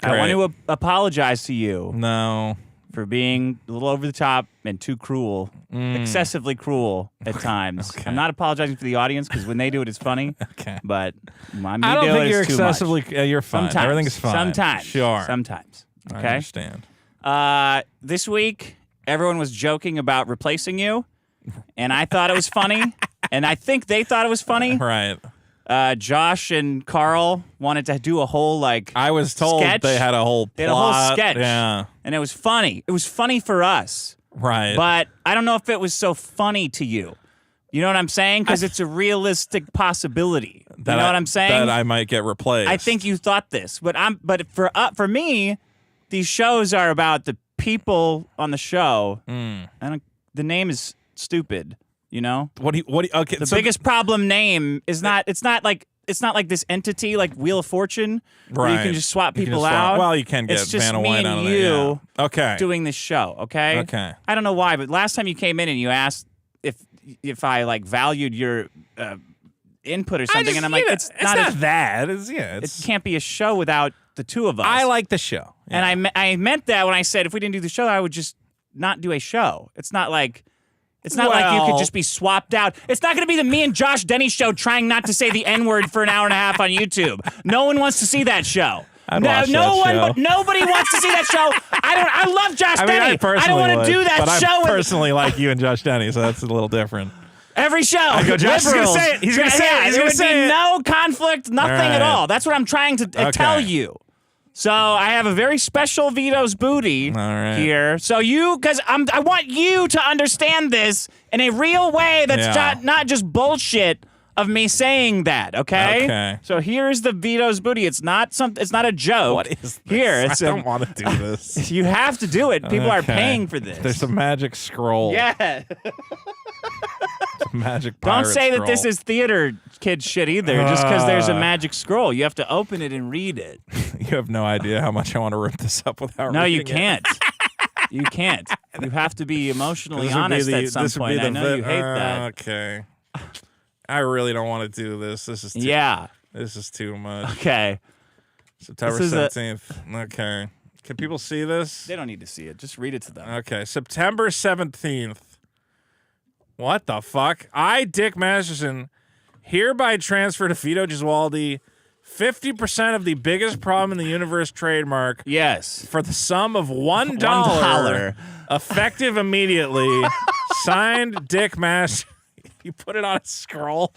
I want Great. to apologize to you No. for being a little over the top and too cruel, excessively cruel at times. Okay. I'm not apologizing for the audience because when they do it, it's funny. Okay. But me I don't doing think it you're is too much. excessively. You're fine. Sometimes. Everything's fine. Sometimes. Sure. Sometimes. I Okay. understand. This week, everyone was joking about replacing you, and I thought it was funny, and I think they thought it was funny. Right. Josh and Carl wanted to do a whole I was told sketch. they had a whole plot. They had a whole sketch. Yeah. And it was funny. It was funny for us, Right. but I don't know if it was so funny to you. You know what I'm saying? Because it's a realistic possibility. You know what I'm saying? That I might get replaced. I think you thought this, but for me, these shows are about the people on the show. The name is stupid. You know, Okay. the biggest problem name is not. It's not like this entity like Wheel of Fortune where you Right. can just swap You can people just swap- out. well, you can get it's just Vanna me White and out of you there, yeah. Okay. doing this show. Okay. Okay. I don't know why, but last time you came in and you asked if I like valued your input or something, and I'm like, it's not that. it can't be a show without the two of us. I like the show. Yeah. And I meant that when I said if we didn't do the show, I would just not do a show. It's not like you could just be swapped out. It's not going to be the me and Josh Denny show trying not to say the N-word for an hour and a half on YouTube. No one wants to see that show. I'd watch that show. Nobody wants to see that show. I love Josh I mean, Denny. I personally don't want would, to do that but show. I with personally like you and Josh Denny, so that's a little different. every show. I go, Josh is gonna Liberals. say it. He's gonna say it. He's there gonna would say be it. no conflict, nothing at right. all. That's what I'm trying to tell you. So I have a very special Vito's Booty right. here. So because I want you to understand this in a real way that's not just bullshit of me saying that. Okay. Okay. So here's the Vito's Booty. It's not a joke. What is this? Here? It's I don't want to do this. You have to do it. People are Okay. paying for this. There's a magic scroll. Yeah. A magic Don't pirate say that scroll. this is theater kid shit either. Just because there's a magic scroll, you have to open it and read it. You have no idea how much I want to rip this up without No, you reading it. can't. You can't. You have to be emotionally This would be honest the- at some this would be point. I the know you hate that. Okay. I really don't want to do this. This is too, Yeah. This is too much. Okay. September This is 17th. Okay. Can people see this? They don't need to see it. Just read it to them. Okay. September 17th. What the fuck? I, Dick Masterson, hereby transfer to Vito Gesualdi 50% of the biggest problem in the universe trademark Yes. for the sum of $1, $1. effective immediately. Signed, Dick Masterson. You put it on a scroll.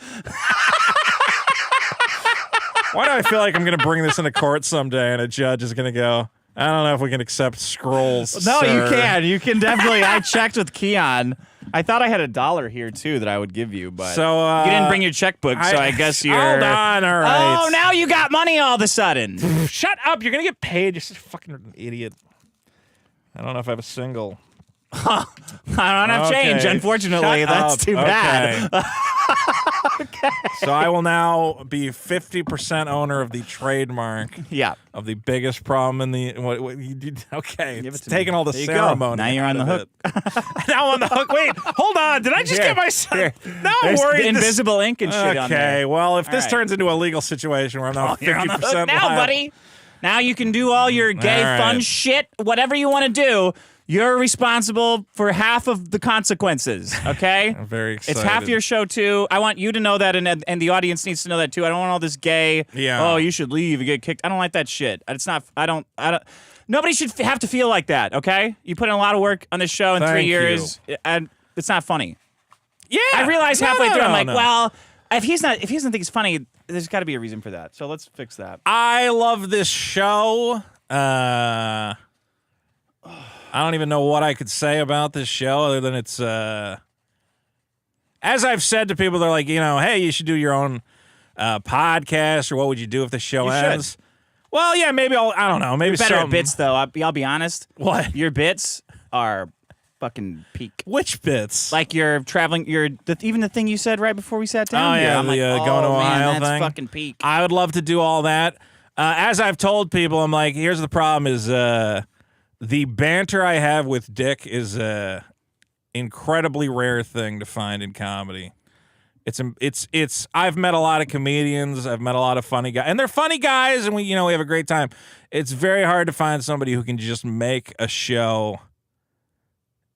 Why do I feel like I'm going to bring this into court someday and a judge is going to go, I don't know if we can accept scrolls. No, sir. you can. You can definitely. I checked with Keon. I thought I had $1 here too that I would give you, but So, you didn't bring your checkbook, so I guess you're. Hold on, all right. Oh, now you got money all of a sudden. Shut up. You're going to get paid. You're such a fucking idiot. I don't know if I have a single. I don't have change, Okay. unfortunately. Shut That's up. too bad. Okay. So I will now be 50% owner of the trademark Yeah. of the biggest problem in the. What you did? Okay, Give it it's to taking me. all the There you go. ceremony. Now you're on out the of it. Now I'm on the hook. Wait, hold on. Did I just Here, get myself? here. Now I'm There's worried. invisible ink and shit on there. Okay, well, if this right. turns into a legal situation where I'm now You're on the 50% hook now, liable- buddy. Now you can do all your gay All right. fun shit, whatever you want to do. You're responsible for half of the consequences, okay? I'm very excited. It's half your show, too. I want you to know that, and the audience needs to know that, too. I don't want all this gay, Yeah. oh, you should leave, you get kicked. I don't like that shit. It's not, I don't, nobody should have to feel like that, okay? You put in a lot of work on this show in 3 Thank years, and it's not funny. Yeah, I realized No, halfway no, through, I'm no, like, no. well, if he doesn't think it's funny, there's got to be a reason for that. So let's fix that. I love this show. I don't even know what I could say about this show other than it's as I've said to people, they're like, hey, you should do your own podcast, or what would you do if the show You should. ends? Well, yeah, maybe I don't know. Maybe Better at something- bits, though. I'll be honest. What? Your bits are fucking peak. Which bits? Like you're traveling, even the thing you said right before we sat down. Oh, here, yeah, I'm like, the, going to oh, man, Ohio that's thing. fucking peak. I would love to do all that. As I've told people, I'm like, here's the problem: is the banter I have with Dick is a incredibly rare thing to find in comedy. It's. I've met a lot of comedians. I've met a lot of funny guys, and they're funny guys, and we have a great time. It's very hard to find somebody who can just make a show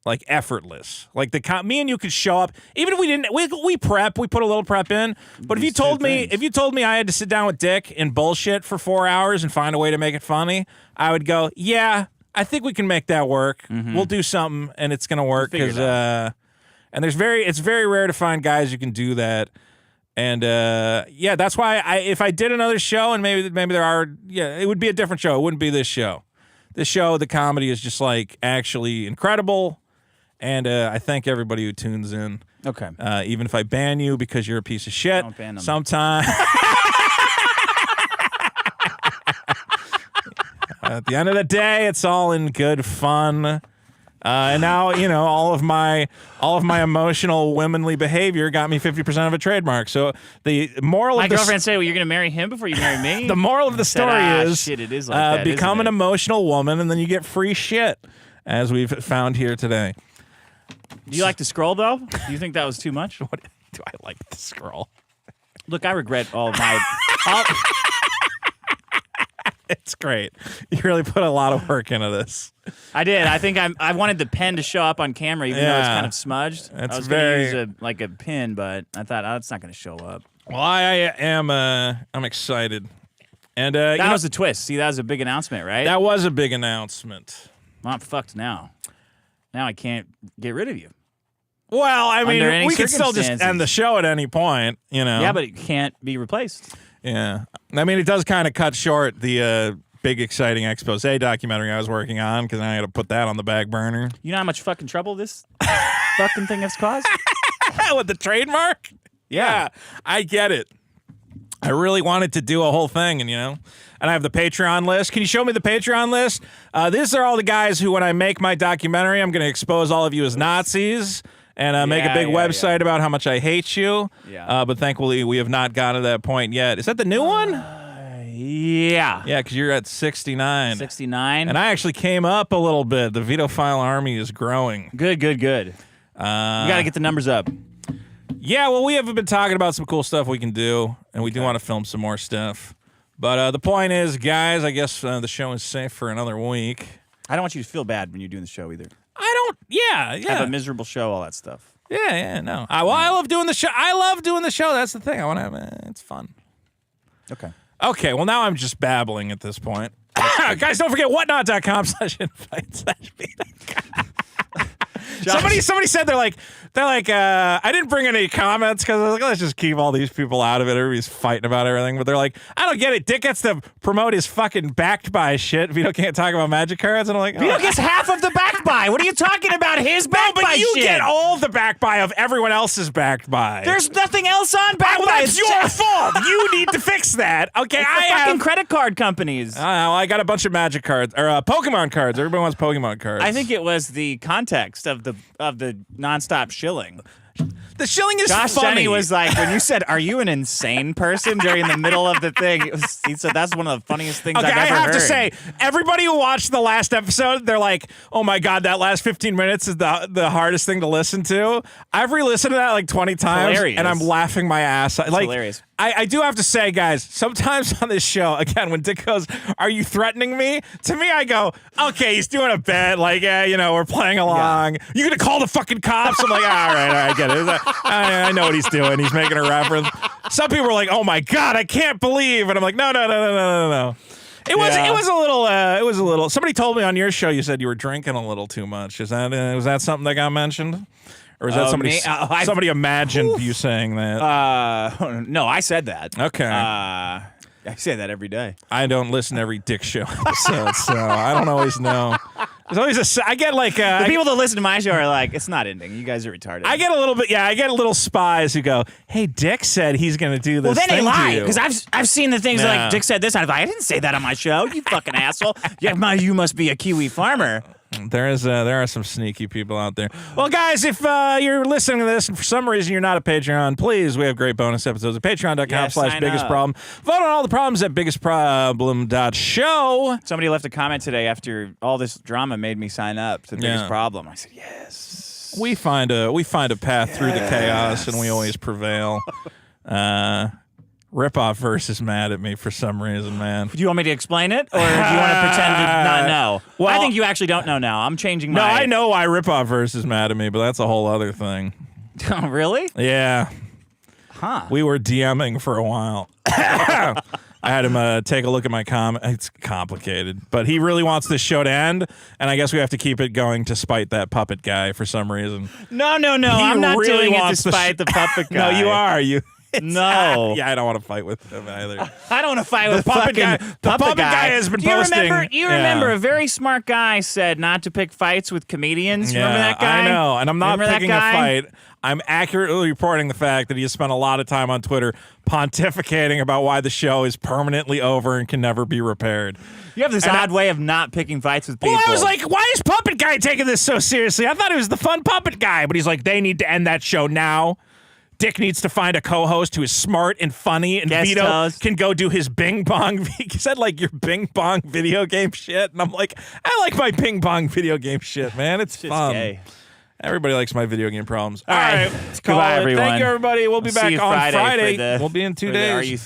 like effortless. Like me and you could show up, even if we didn't. We prep. We put a little prep in. But if you told me I had to sit down with Dick and bullshit for 4 hours and find a way to make it funny, I would go, yeah, I think we can make that work. We'll do something, and it's gonna work figure it because. And it's very rare to find guys who can do that. And yeah, that's why if I did another show, and maybe there are, it would be a different show. It wouldn't be this show. This show, the comedy is just like actually incredible. And I thank everybody who tunes in. Okay. Even if I ban you because you're a piece of shit. Don't ban them. Sometime. At the end of the day, it's all in good fun. And now, all of my emotional womanly behavior got me 50% of a trademark. So the moral My of the girlfriend said, well, you're going to marry him before you marry me? the moral of the story is shit, it is like that, become isn't an it? emotional woman, and then you get free shit, as we've found here today. Do you like to scroll, though? Do you think that was too much? What do I like to scroll? Look, I regret all of my... It's great. You really put a lot of work into this. I did. I think I wanted the pen to show up on camera, even though it's Yeah. kind of smudged. It's I was going very- to use a pin, but I thought, oh, it's not going to show up. Well, I am. I'm excited, and That was a twist. See, that was a big announcement, right? that was a big announcement. Well, I'm fucked now. Now I can't get rid of you. Well, I mean, Under any we could still just circumstances. end the show at any point, Yeah, but it can't be replaced. Yeah. I mean, it does kind of cut short the big, exciting expose documentary I was working on, because I had to put that on the back burner. You know how much fucking trouble this fucking thing has caused? With the trademark? Yeah, I get it. I really wanted to do a whole thing, and I have the Patreon list. Can you show me the Patreon list? These are all the guys who, when I make my documentary, I'm going to expose all of you as Nazis and make a big website about how much I hate you. Yeah. But thankfully, we have not gotten to that point yet. Is that the new one? Yeah. Yeah, because you're at 69. 69. And I actually came up a little bit. The Vitophile army is growing. Good. We got to get the numbers up. Yeah, well, we have been talking about some cool stuff we can do, and we do want to film some more stuff. But the point is, guys, I guess the show is safe for another week. I don't want you to feel bad when you're doing the show either. I don't. Yeah. Have a miserable show, all that stuff. No. I love doing the show. That's the thing. I want to have. It's fun. Okay. Okay. Well, now I'm just babbling at this point. Guys, don't forget whatnot.com/invite/me. Somebody said they're like I didn't bring any comments because I was like, let's just keep all these people out of it. Everybody's fighting about everything, but they're like, I don't get it. Dick gets to promote his fucking backed by shit. Vito can't talk about magic cards, and I'm like, Vito gets half of the backed by. What are you talking about? His backed by but you shit. get all the backed by of everyone else's backed by. There's nothing else on backed well, by. that's your fault. You need to fix that. Okay, I fucking credit card companies. I got a bunch of magic cards or Pokemon cards. Everybody wants Pokemon cards. I think it was the context of the nonstop shilling. The shilling is Josh funny. Denny was like, when you said, "Are you an insane person?" during the middle of the thing, he said that's one of the funniest things I've ever heard. I have to say, everybody who watched the last episode, they're like, "Oh my god, that last 15 minutes is the hardest thing to listen to." I've re-listened to that like 20 times, and I'm laughing my ass off. Like, hilarious. I do have to say, guys, sometimes on this show, again, when Dick goes, "Are you threatening me?" To me, I go, "Okay, he's doing a bit. Like, yeah, we're playing along. Yeah. You gonna call the fucking cops?" I'm like, all right, I get it. I know what he's doing. He's making a reference. Some people are like, "Oh my god, I can't believe," and I'm like, no. It was a little. Somebody told me on your show you said you were drinking a little too much. Was that something that got mentioned? Or is that somebody imagined you saying that? No, I said that. Okay. I say that every day. I don't listen to every Dick Show episode, so I don't always know. There's always I get like the people that listen to my show are like, it's not ending. You guys are retarded. I get a little bit. I get little spies who go, "Hey, Dick said he's going to do this." Well, then they thing lie to you. because I've seen the things like Dick said this. I'm like, I didn't say that on my show. You fucking asshole. Yeah, you must be a Kiwi farmer. There are some sneaky people out there. Well, guys, if you're listening to this and for some reason you're not a Patreon, please, we have great bonus episodes at patreon.com/biggestproblem. Vote on all the problems at biggestproblem.show. Somebody left a comment today after all this drama made me sign up to Biggest Problem. I said, yes. We find a path through the chaos, and we always prevail. Ripoff verse is mad at me for some reason, man. Do you want me to explain it, or do you want to pretend to not know? Well, I think you actually don't know now. I'm changing my... No, I know why Ripoff verse is mad at me, but that's a whole other thing. Oh, really? Yeah. Huh. We were DMing for a while. I had him take a look at my comment. It's complicated, but he really wants this show to end, and I guess we have to keep it going to spite that puppet guy for some reason. No. I'm not really doing it to spite the puppet guy. No, you are. No. Yeah, I don't want to fight with him either. I don't want to fight with the puppet guy. The puppet guy has been posting. You remember a very smart guy said not to pick fights with comedians? Yeah, remember that guy? I know, and I'm not picking a fight. I'm accurately reporting the fact that he has spent a lot of time on Twitter pontificating about why the show is permanently over and can never be repaired. You have this odd way of not picking fights with people. Well, I was like, why is Puppet Guy taking this so seriously? I thought it was the fun Puppet Guy, but he's like, they need to end that show now. Dick needs to find a co-host who is smart and funny, and Vito can go do his Bing Bong. He said, like, your Bing Bong video game shit. And I'm like, I like my Bing Bong video game shit, man. It's fun. Gay. Everybody likes my video game problems. All right. Goodbye, everyone. Thank you, everybody. We'll be back on Friday. We'll be in 2 days. Are You